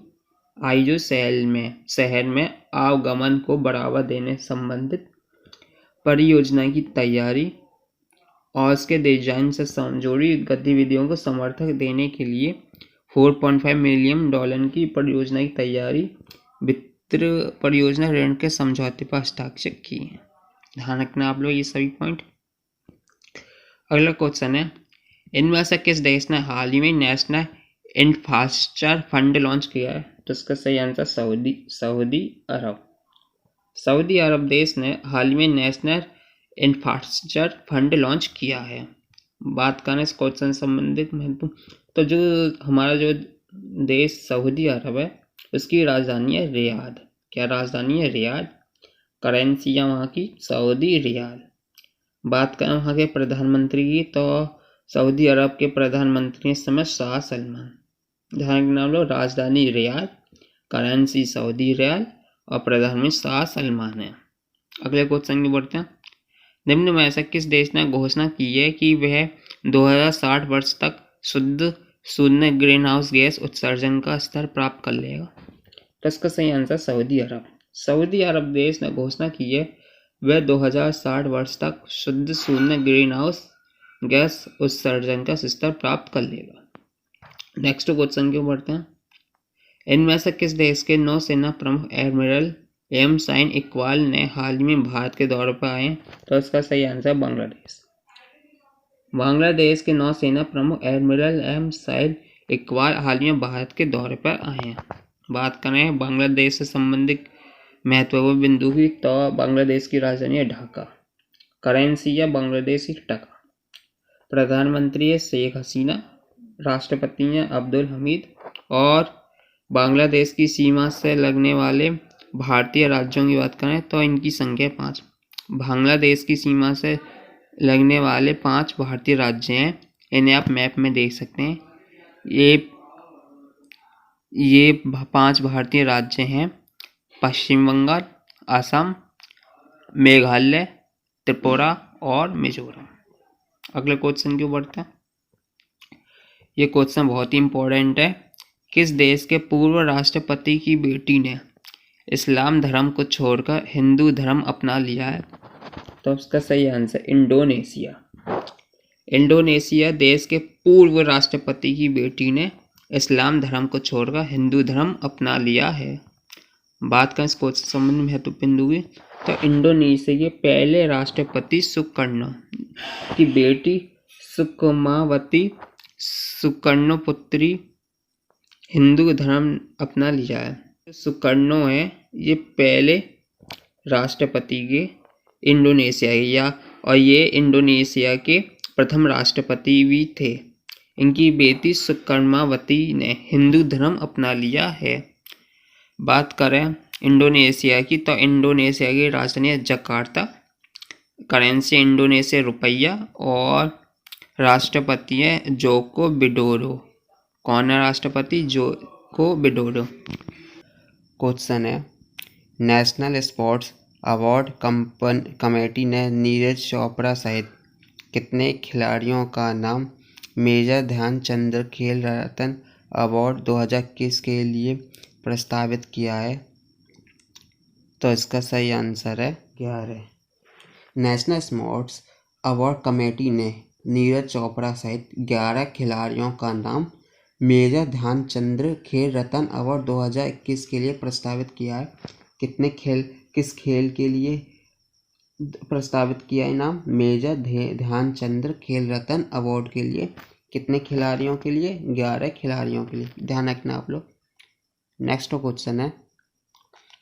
Speaker 1: आइजोल शहर में आवागमन को बढ़ावा देने से संबंधित परियोजना की तैयारी और इसके डिजाइन से जुड़ी गतिविधियों को समर्थन देने के लिए $4.5 मिलियन की परियोजना की तैयारी वित्त परियोजना ऋण के समझौते पर हस्ताक्षर किए हैं। ध्यान रखना आप लोग ये सभी पॉइंट। अगला क्वेश्चन है, इनमें से किस देश ने हाल ही में नेशनल इंफ्रास्ट्रक्चर फंड लॉन्च किया है? तो इसका सही आंसर सऊदी अरब। सऊदी अरब देश ने हाल ही में नेशनल इंफ्रास्ट्रक्चर फंड लॉन्च किया है। बात करें इस क्वेश्चन संबंधित महत्वपूर्ण, तो जो हमारा जो देश सऊदी अरब है उसकी राजधानी है रियाद। क्या राजधानी है? रियाद। करेंसी है वहाँ की सऊदी रियाल। बात करें वहाँ के प्रधानमंत्री की, तो सऊदी अरब के प्रधानमंत्री इस समय शाह सलमान। ध्यान रखना लो, राजधानी रियाद, करेंसी सऊदी रियाल और प्रधानमंत्री शाह सलमान है। अगले क्वेश्चन की बढ़ते हैं, निम्न में से किस देश ने घोषणा की है कि वह 2060 वर्ष तक शुद्ध शून्य ग्रीन हाउस गैस उत्सर्जन का स्तर प्राप्त कर लेगा? तो इसका सही आंसर सऊदी अरब। सऊदी अरब देश ने घोषणा की है वह 2060 वर्ष तक शुद्ध शून्य ग्रीन हाउस गैस उत्सर्जन का स्तर प्राप्त कर लेगा। नेक्स्ट क्वेश्चन क्यों बढ़ते हैं, इनमें से किस देश के नौसेना प्रमुख एडमिरल एम साइन इकबाल ने हाल ही में भारत के दौरे पर आए? तो इसका सही आंसर बांग्लादेश। बांग्लादेश के नौसेना प्रमुख एडमिरल एम साइन इकबाल हाल ही में भारत के दौरे पर आए हैं। बात करें बांग्लादेश से संबंधित महत्वपूर्ण बिंदु की, तो बांग्लादेश की राजधानी है ढाका, करेंसी है बांग्लादेशी टका, प्रधानमंत्री है शेख हसीना, राष्ट्रपति हैं अब्दुल हमीद और बांग्लादेश की सीमा से लगने वाले भारतीय राज्यों की बात करें तो इनकी संख्या 5। बांग्लादेश की सीमा से लगने वाले 5 भारतीय राज्य हैं। इन्हें आप मैप में देख सकते हैं। ये 5 भारतीय राज्य हैं: पश्चिम बंगाल, असम, मेघालय, त्रिपुरा और मिजोरम। अगले क्वेश्चन की ओर बढ़ते हैं। ये क्वेश्चन बहुत ही इम्पोर्टेंट है। किस देश के पूर्व राष्ट्रपति की बेटी ने इस्लाम धर्म को छोड़कर हिंदू धर्म अपना लिया है? तो इसका सही आंसर इंडोनेशिया। इंडोनेशिया देश के पूर्व राष्ट्रपति की बेटी ने इस्लाम धर्म को छोड़कर हिंदू धर्म अपना लिया है। बात करें इस क्वेश्चन संबंध में महत्वपूर्ण बिंदु की, तो इंडोनेशिया के पहले राष्ट्रपति सुकर्णो की बेटी सुकमावती सुकर्णो पुत्री हिंदू धर्म अपना लिया है। सुकर्णो है ये पहले राष्ट्रपति के इंडोनेशिया और ये इंडोनेशिया के प्रथम राष्ट्रपति भी थे। इनकी बेटी सुकर्मावती ने हिंदू धर्म अपना लिया है। बात करें इंडोनेशिया की, तो इंडोनेशिया की राजधानी है जकार्ता। करेंसी इंडोनेशिया रुपया और राष्ट्रपति है जोको विडोडो। कौन है राष्ट्रपति? Joko Widodo. क्वेश्चन है, नेशनल स्पोर्ट्स अवार्ड कमेटी ने नीरज चोपड़ा सहित कितने खिलाड़ियों का नाम मेजर ध्यानचंद खेल रत्न अवार्ड 2021 के लिए प्रस्तावित किया है? तो इसका सही आंसर है 11। नेशनल स्पोर्ट्स अवार्ड कमेटी ने नीरज चोपड़ा सहित 11 खिलाड़ियों का नाम मेजर ध्यानचंद खेल रत्न अवार्ड 2021 के लिए प्रस्तावित किया है। किस खेल के लिए प्रस्तावित किया है नाम? मेजर ध्यानचंद खेल रत्न अवार्ड के लिए। कितने खिलाड़ियों के लिए? 11 खिलाड़ियों के लिए। ध्यान रखना आप लोग। नेक्स्ट क्वेश्चन है,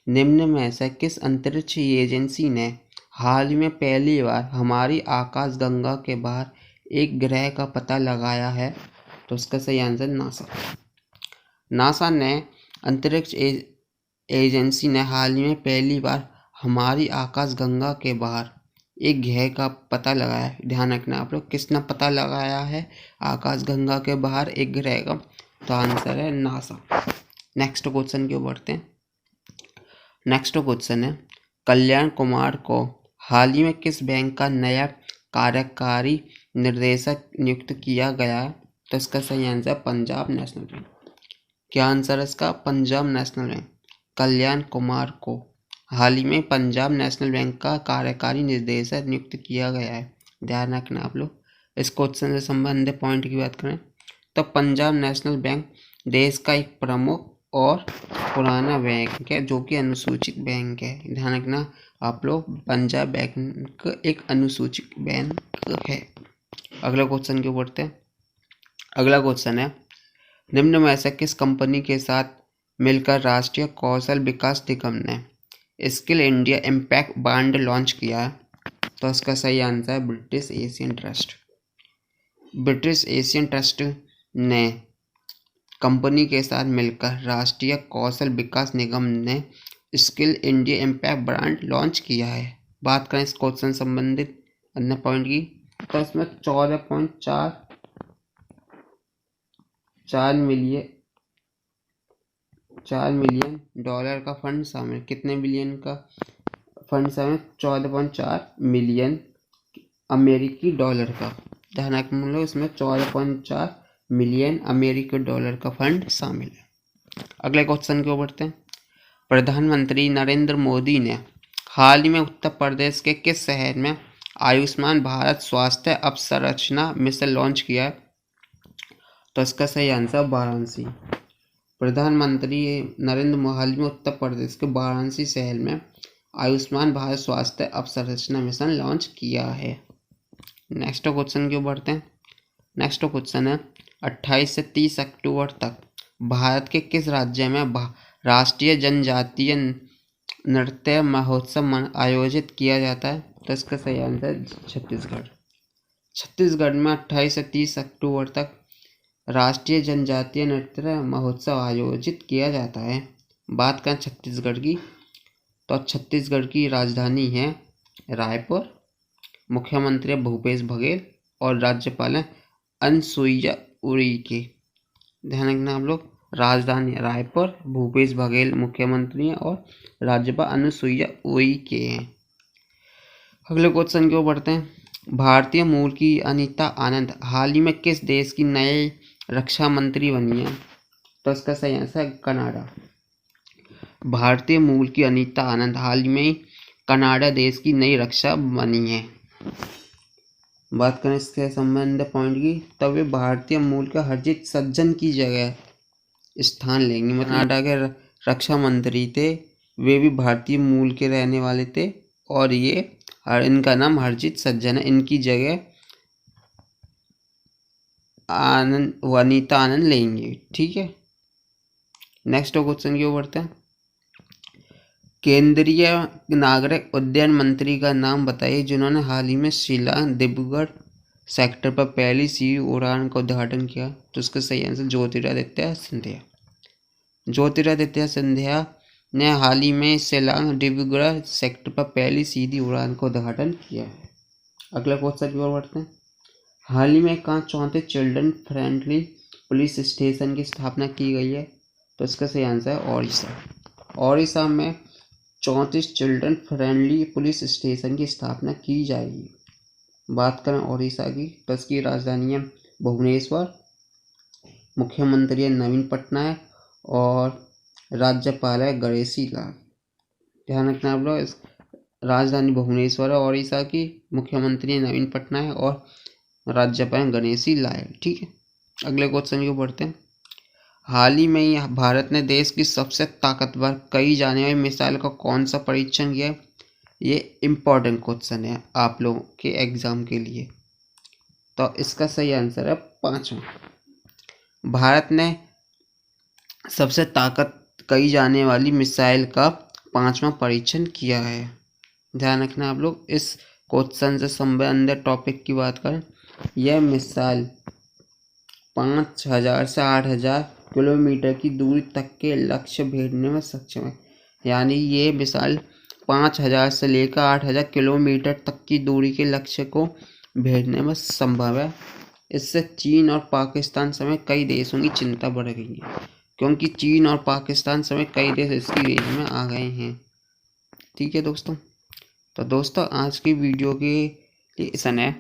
Speaker 1: निम्न में से किस अंतरिक्ष एजेंसी ने हाल ही में पहली बार हमारी आकाशगंगा के बाहर एक ग्रह का पता लगाया है? तो इसका सही आंसर नासा। नासा ने अंतरिक्ष एजेंसी ने हाल ही में पहली बार हमारी आकाशगंगा के बाहर एक ग्रह का पता लगाया है। ध्यान रखना आप लोग, किसने पता लगाया है आकाशगंगा के बाहर एक ग्रह का? तो आंसर है नासा। नेक्स्ट क्वेश्चन की ओर बढ़ते हैं। नेक्स्ट क्वेश्चन है, कल्याण कुमार को हाल ही में किस बैंक का नया कार्यकारी निर्देशक नियुक्त किया गया है? तो इसका सही आंसर पंजाब नेशनल बैंक। क्या आंसर है इसका? Punjab national bank. कल्याण कुमार को हाल ही में पंजाब नेशनल बैंक का कार्यकारी निर्देशक नियुक्त किया गया है। ध्यान रखना आप लोग। इस क्वेश्चन से संबंधित पॉइंट की बात करें तो पंजाब नेशनल बैंक देश का एक प्रमुख और पुराना बैंक है जो कि अनुसूचित बैंक है। ध्यान रखना आप लोग, पंजाब बैंक एक अनुसूचित बैंक है। अगला क्वेश्चन की ओर बढ़ते हैं। अगला क्वेश्चन है, निम्न में से किस कंपनी के साथ मिलकर राष्ट्रीय कौशल विकास निगम ने skill India impact bond launch किया है? तो इसका सही आंसर है British Asian trust. British Asian trust ने कंपनी के साथ मिलकर राष्ट्रीय कौशल विकास निगम ने skill India impact brand launch किया है। बात करें इस क्वेश्चन संबंधित अन्य पॉइंट की, तो इसमें 14.4 मिलियन डॉलर का फंड शामिल। कितने बिलियन का फंड शामिल? 14.4 मिलियन अमेरिकी डॉलर का। ध्यान रखना लोग, इसमें 14.4 मिलियन अमेरिकी डॉलर का फंड शामिल है। अगले क्वेश्चन की ओर बढ़ते हैं। प्रधानमंत्री नरेंद्र मोदी ने हाल ही में उत्तर प्रदेश के किस शहर में आयुष्मान भारत स्वास्थ्य अवसंरचना मिशन लॉन्च किया है? तो इसका सही आंसर वाराणसी। प्रधानमंत्री नरेंद्र मोदी हाल ही में उत्तर प्रदेश के वाराणसी शहर में आयुष्मान भारत स्वास्थ्य अवसंरचना मिशन लॉन्च किया है। नेक्स्ट क्वेश्चन की ओर बढ़ते हैं। नेक्स्ट क्वेश्चन है, 28 से 30 अक्टूबर तक भारत के किस राज्य में राष्ट्रीय जनजातीय नृत्य महोत्सव आयोजित किया जाता है? तो इसका सही आंसर छत्तीसगढ़। छत्तीसगढ़ में 28 से 30 अक्टूबर तक राष्ट्रीय जनजातीय नृत्य महोत्सव आयोजित किया जाता है। बात करें छत्तीसगढ़ की, तो छत्तीसगढ़ की राजधानी है रायपुर मुख्यमंत्री भूपेश बघेल और राज्यपाल हैं अनुसुईया उइके। ध्यान रखना आप लोग, राजधानी रायपुर, भूपेश बघेल मुख्यमंत्री हैं और राज्यपाल अनुसुईया उइके हैं। अगले क्वेश्चन की ओर बढ़ते हैं। भारतीय मूल की अनीता आनंद हाल ही में किस देश की नई रक्षा मंत्री बनी है? तो इसका सही आंसर है कनाडा। भारतीय मूल की अनीता आनंद हाल ही में कनाडा देश की नई रक्षा बनी है। बात करें इसके संबंध पॉइंट की, तब वे भारतीय मूल का हरजीत सज्जन की जगह स्थान लेंगे। मतलब कनाडा के रक्षा मंत्री थे, वे भी भारतीय मूल के रहने वाले थे और ये इनका नाम हरजीत सज्जन है। इनकी जगह अनीता आनंद लेंगे। ठीक है, नेक्स्ट क्वेश्चन की ओर बढ़ते हैं। केंद्रीय नागरिक उड्डयन मंत्री का नाम बताइए जिन्होंने हाल ही में शिलांग डिब्रूगढ़ सेक्टर पर पहली सीधी उड़ान का उद्घाटन किया। तो इसका सही आंसर ज्योतिरादित्य सिंधिया। ज्योतिरादित्य सिंधिया ने हाल ही में शिलांग डिब्रूगढ़ सेक्टर पर पहली सीधी उड़ान का उद्घाटन किया है। अगला क्वेश्चन की ओर बढ़ते हैं। हाल ही में कहाँ 34 चिल्ड्रन फ्रेंडली पुलिस स्टेशन की स्थापना की गई है? तो इसका सही आंसर है ओडिशा। ओडिशा में 34 चिल्ड्रन फ्रेंडली पुलिस स्टेशन की स्थापना की जाएगी। बात करें ओडिशा की, तो इसकी राजधानी है भुवनेश्वर, मुख्यमंत्री है नवीन पटनायक और राज्यपाल है गणेशी लाल। ध्यान रखना आप लोग, राजधानी भुवनेश्वर है ओडिशा की, मुख्यमंत्री है नवीन पटनायक और राज्यपाल गणेशी लाल। ठीक है, अगले क्वेश्चन को पढ़ते हैं। हाल ही में ही भारत ने देश की सबसे ताकतवर कही जाने वाली मिसाइल का कौन सा परीक्षण किया? ये इम्पोर्टेंट क्वेश्चन है आप लोगों के एग्जाम के लिए। तो इसका सही आंसर है 5वां। भारत ने सबसे ताकत कही जाने वाली मिसाइल का 5वां परीक्षण किया है। ध्यान रखना आप लोग, इस क्वेश्चन से संबंधित टॉपिक की बात करें, यह मिसाइल 5000 से 8000 किलोमीटर की दूरी तक के लक्ष्य भेजने में सक्षम है। यानी ये मिसाइल 5000 से लेकर 8000 किलोमीटर तक की दूरी के लक्ष्य को भेजने में संभव है। इससे चीन और पाकिस्तान समेत कई देशों की चिंता बढ़ गई है, क्योंकि चीन और पाकिस्तान समेत कई देश इसकी रेंज में आ गए हैं। ठीक है दोस्तों, तो दोस्तों आज की वीडियो के लिए इतना है।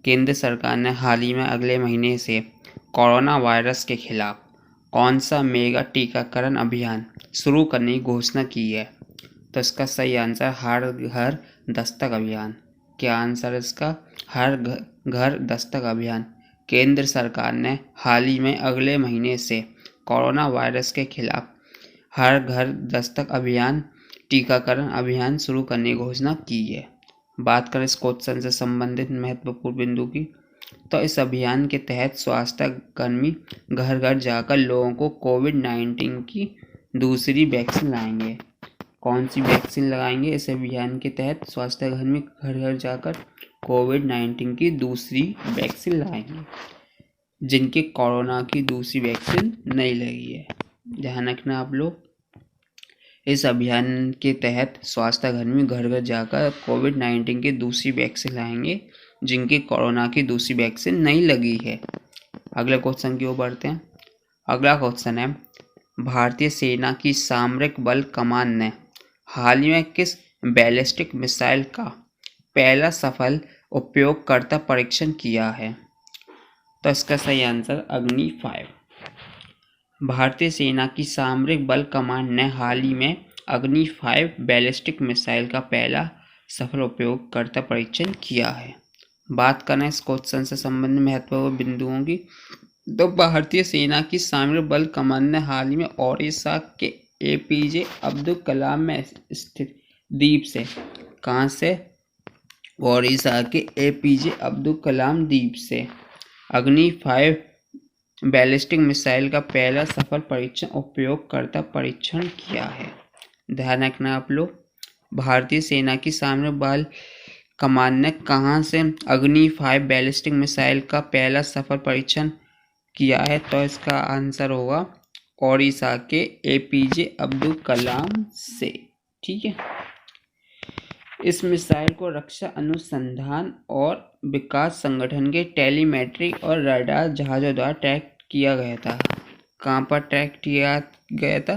Speaker 1: केंद्र सरकार ने हाल ही में अगले महीने से कोरोना वायरस के खिलाफ कौन सा मेगा टीकाकरण अभियान शुरू करने की घोषणा की है? तो इसका सही आंसर हर घर दस्तक अभियान। क्या आंसर इसका? हर घर दस्तक अभियान। केंद्र सरकार ने हाल ही में अगले महीने से कोरोना वायरस के खिलाफ हर घर दस्तक अभियान टीकाकरण अभियान शुरू करने की घोषणा की है। बात करें इस क्वेश्चन से संबंधित महत्वपूर्ण बिंदु की, तो इस अभियान के तहत स्वास्थ्य कर्मी घर घर जाकर लोगों को कोविड-19 की दूसरी वैक्सीन लगाएंगे। कौन सी वैक्सीन लगाएंगे? इस अभियान के तहत स्वास्थ्य कर्मी घर घर जाकर कोविड-19 की दूसरी वैक्सीन लगाएंगे जिनके कोरोना की दूसरी वैक्सीन नहीं लगी है। ध्यान रखना आप लोग, इस अभियान के तहत स्वास्थ्य कर्मी घर घर जाकर कोविड-19 की दूसरी वैक्सीन लाएंगे जिनकी कोरोना की दूसरी वैक्सीन नहीं लगी है। अगले क्वेश्चन की ओर बढ़ते हैं। अगला क्वेश्चन है, भारतीय सेना की सामरिक बल कमान ने हाल ही में किस बैलिस्टिक मिसाइल का पहला सफल उपयोगकर्ता परीक्षण किया है? तो इसका सही आंसर अग्नि 5। भारतीय सेना की सामरिक बल कमान ने हाल ही में अग्नि 5 बैलिस्टिक मिसाइल का पहला सफल उपयोगकर्ता परीक्षण किया है। बात करें इस क्वेश्चन से संबंधित महत्वपूर्ण बिंदुओं की, तो भारतीय सेना की सामरिक बल कमान ने हाल ही में ओडिशा के एपीजे अब्दुल कलाम में स्थित द्वीप से, कहाँ से? ओडिशा के एपीजे अब्दुल कलाम द्वीप से अग्नि 5 बैलिस्टिक मिसाइल का पहला सफल परीक्षण उपयोगकर्ता परीक्षण किया है। ध्यान रखना आप लोग, भारतीय सेना की सामरिक बल कमान ने कहाँ से अग्नि 5 बैलिस्टिक मिसाइल का पहला सफल परीक्षण किया है? तो इसका आंसर होगा ओडिशा के एपीजे अब्दुल कलाम से। ठीक है, इस मिसाइल को रक्षा अनुसंधान और विकास संगठन के टेलीमेट्री और रडार जहाज़ों द्वारा ट्रैक किया गया था। कहाँ पर ट्रैक किया गया था?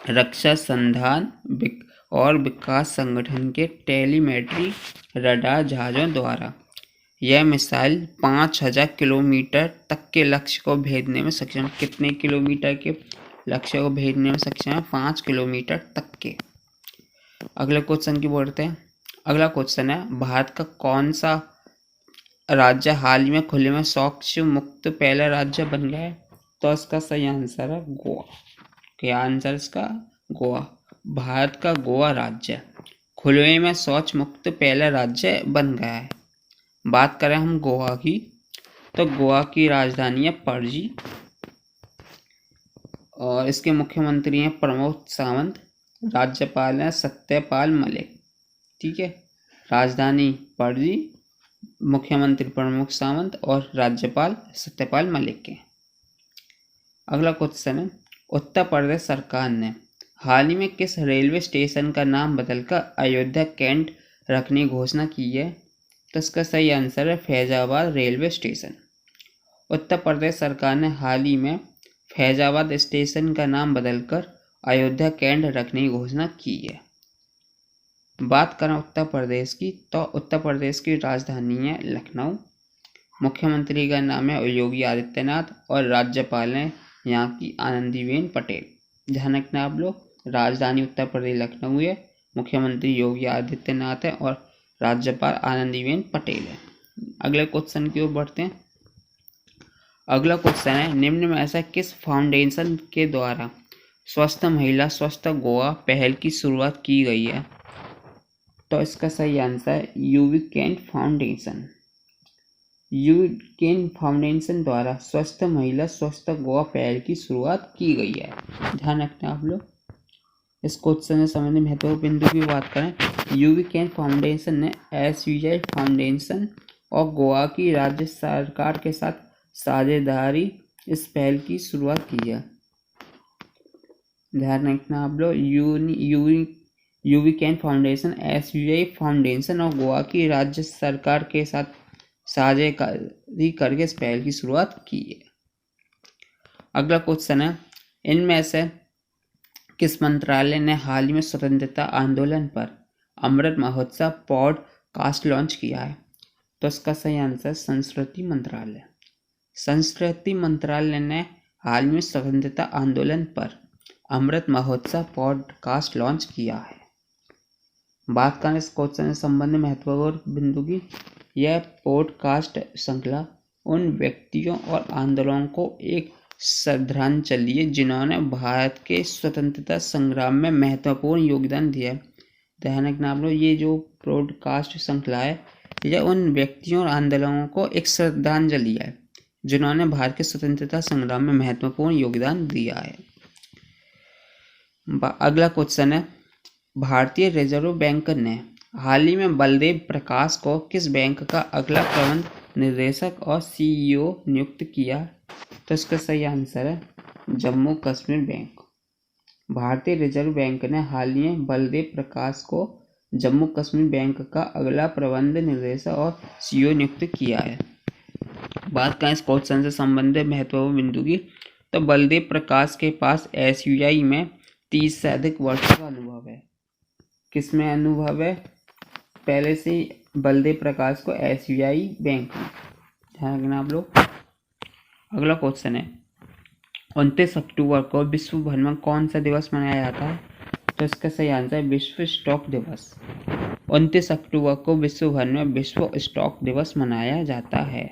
Speaker 1: रक्षा संधान और विकास संगठन के टेलीमेट्री रडार जहाज़ों द्वारा। यह मिसाइल 5000 किलोमीटर तक के लक्ष्य को भेदने में सक्षम। कितने किलोमीटर के लक्ष्य को भेदने में सक्षम है? 5 किलोमीटर तक के। अगले क्वेश्चन की बढ़ते हैं। अगला क्वेश्चन है, भारत का कौन सा राज्य हाल ही में खुले में शौच मुक्त पहला राज्य बन गया है? तो इसका सही आंसर है गोवा। क्या आंसर इसका? गोवा। भारत का गोवा राज्य खुले में शौच मुक्त पहला राज्य बन गया है। बात करें हम गोवा की, तो गोवा की राजधानी है पणजी और इसके मुख्यमंत्री हैं प्रमोद सावंत, राज्यपाल हैं सत्यपाल मलिक। ठीक है, राजधानी पणजी, मुख्यमंत्री प्रमोद सावंत और राज्यपाल सत्यपाल मलिक के। अगला क्वेश्चन है, उत्तर प्रदेश सरकार ने हाल ही में किस रेलवे स्टेशन का नाम बदलकर अयोध्या कैंट रखने की घोषणा की है? तो इसका सही आंसर है फैजाबाद रेलवे स्टेशन। उत्तर प्रदेश सरकार ने हाल ही में फैजाबाद स्टेशन का नाम बदलकर अयोध्या कैंट रखने की घोषणा की है। बात करें उत्तर प्रदेश की, तो उत्तर प्रदेश की राजधानी है लखनऊ, मुख्यमंत्री का नाम है योगी आदित्यनाथ और राज्यपाल हैं यहाँ की आनंदीबेन पटेल। ध्यान रखना आप लोग, राजधानी उत्तर प्रदेश लखनऊ है, मुख्यमंत्री योगी आदित्यनाथ है और राज्यपाल आनंदीबेन पटेल है। अगले क्वेश्चन की ओर बढ़ते हैं। अगला क्वेश्चन है, निम्न में ऐसा किस फाउंडेशन के द्वारा स्वस्थ महिला स्वस्थ गोवा पहल की शुरुआत की गई है? तो इसका सही आंसर है UV can foundation. UV can foundation द्वारा स्वस्थ महिला स्वस्थ गोवा पहल की शुरुआत की गई है। ध्यान रखना आप लोग। इस क्वेश्चन से संबंधित महत्वपूर्ण बिंदु की बात करें, यूवी कैन फाउंडेशन ने SBI फाउंडेशन और गोवा की राज्य सरकार के साथ साझेदारी इस पहल की शुरुआत की है। ध्यान रखना आप लोग, UV can foundation SBI foundation और गोवा की राज्य सरकार के साथ साझेदारी करके इस पहल की शुरुआत की है। अगला क्वेश्चन है, इनमें से किस मंत्रालय ने हाल ही में स्वतंत्रता आंदोलन पर अमृत महोत्सव पॉडकास्ट लॉन्च किया है? तो इसका सही आंसर संस्कृति मंत्रालय। संस्कृति मंत्रालय ने हाल में स्वतंत्रता आंदोलन पर अमृत महोत्सव पॉडकास्ट लॉन्च किया है। बात करें इस क्वेश्चन से संबंधित महत्वपूर्ण बिंदु की, यह पॉडकास्ट श्रृंखला उन व्यक्तियों और आंदोलनों को एक श्रद्धांजलि है जिन्होंने भारत के स्वतंत्रता संग्राम में महत्वपूर्ण योगदान दिया है। ध्यान रखना आप लोग, ये जो पॉडकास्ट श्रृंखला है यह उन व्यक्तियों और आंदोलनों को एक श्रद्धांजलि है जिन्होंने भारत के स्वतंत्रता संग्राम में महत्वपूर्ण योगदान दिया है। अगला क्वेश्चन है, भारतीय रिजर्व बैंक ने हाल ही में बलदेव प्रकाश को किस बैंक का अगला प्रबंध निदेशक और CEO नियुक्त किया? तो इसका सही आंसर है जम्मू कश्मीर बैंक। भारतीय रिजर्व बैंक ने हाल ही में बलदेव प्रकाश को जम्मू कश्मीर बैंक का अगला प्रबंध निदेशक और CEO नियुक्त किया है। बात करें इस क्वेश्चन से संबंधित महत्वपूर्ण बिंदु की, तो बलदेव प्रकाश के पास SBI में 30 से अधिक वर्षों का अनुभव है। किसमें अनुभव है? पहले से बलदेव प्रकाश को SBI बैंक में। ध्यान रखना आप लोग। अगला क्वेश्चन है, 29 अक्टूबर को विश्व भर में कौन सा दिवस मनाया जाता है? तो इसका सही आंसर है विश्व स्टॉक दिवस। 29 अक्टूबर को विश्व भर में विश्व स्टॉक दिवस मनाया जाता है।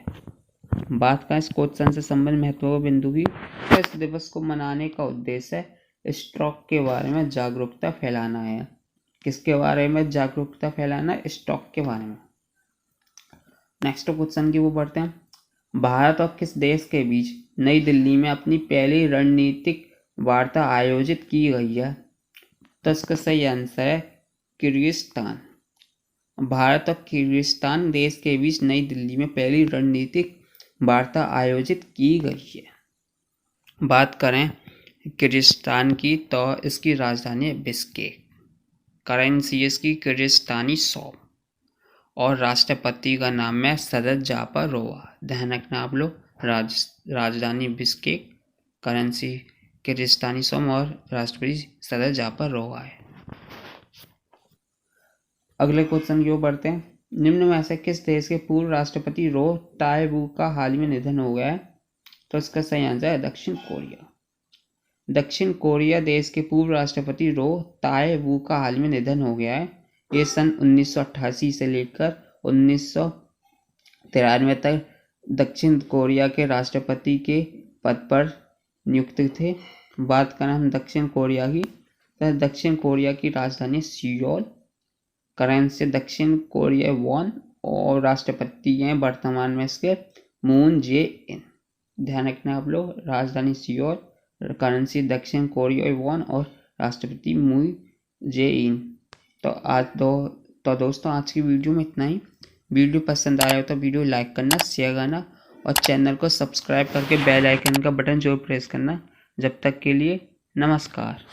Speaker 1: बात करें इस क्वेश्चन से संबंधित महत्वपूर्ण बिंदु की, तो इस दिवस को मनाने का उद्देश्य स्टॉक के बारे में जागरूकता फैलाना है। किसके बारे में जागरूकता फैलाना? स्टॉक के बारे में। नेक्स्ट क्वेश्चन की वो बढ़ते हैं, भारत और किस देश के बीच नई दिल्ली में अपनी पहली रणनीतिक वार्ता आयोजित की गई है? तो इसका सही आंसर है किर्गिस्तान। भारत और किर्गिस्तान देश के बीच नई दिल्ली में पहली रणनीतिक वार्ता आयोजित की गई है। बात करें किर्गिस्तान की, तो इसकी राजधानी है बिश्केक। करेंसी इसकी किर्गिस्तानी सॉम और राष्ट्रपति का नाम है सदत जापारोवा। ध्यान रखना आप लोग, राजधानी बिश्केक, करेंसी किर्गिस्तानी सॉम और राष्ट्रपति सदत जापारोवा है। अगले क्वेश्चन की ओर बढ़ते हैं। निम्न में से किस देश के पूर्व राष्ट्रपति रो ताए-वू का हाल में निधन हो गया है? तो इसका सही आंसर है दक्षिण कोरिया। दक्षिण कोरिया देश के पूर्व राष्ट्रपति रो ताए-वू का हाल में निधन हो गया है। ये सन 1988 से लेकर 1993 तक दक्षिण कोरिया के राष्ट्रपति के पद पर नियुक्त थे। बात करें हम दक्षिण कोरिया की, तो दक्षिण कोरिया की राजधानी सियोल, करेंसी दक्षिण कोरिया वॉन और राष्ट्रपति हैं वर्तमान में इसके मून जे इन। ध्यान रखना आप लोग, राजधानी सियोल, करेंसी दक्षिण कोरिया वॉन और राष्ट्रपति मून जे इन। तो दोस्तों आज की वीडियो में इतना ही। वीडियो पसंद आया हो तो वीडियो लाइक करना, शेयर करना और चैनल को सब्सक्राइब करके बेल आइकन का बटन जरूर प्रेस करना। जब तक के लिए नमस्कार।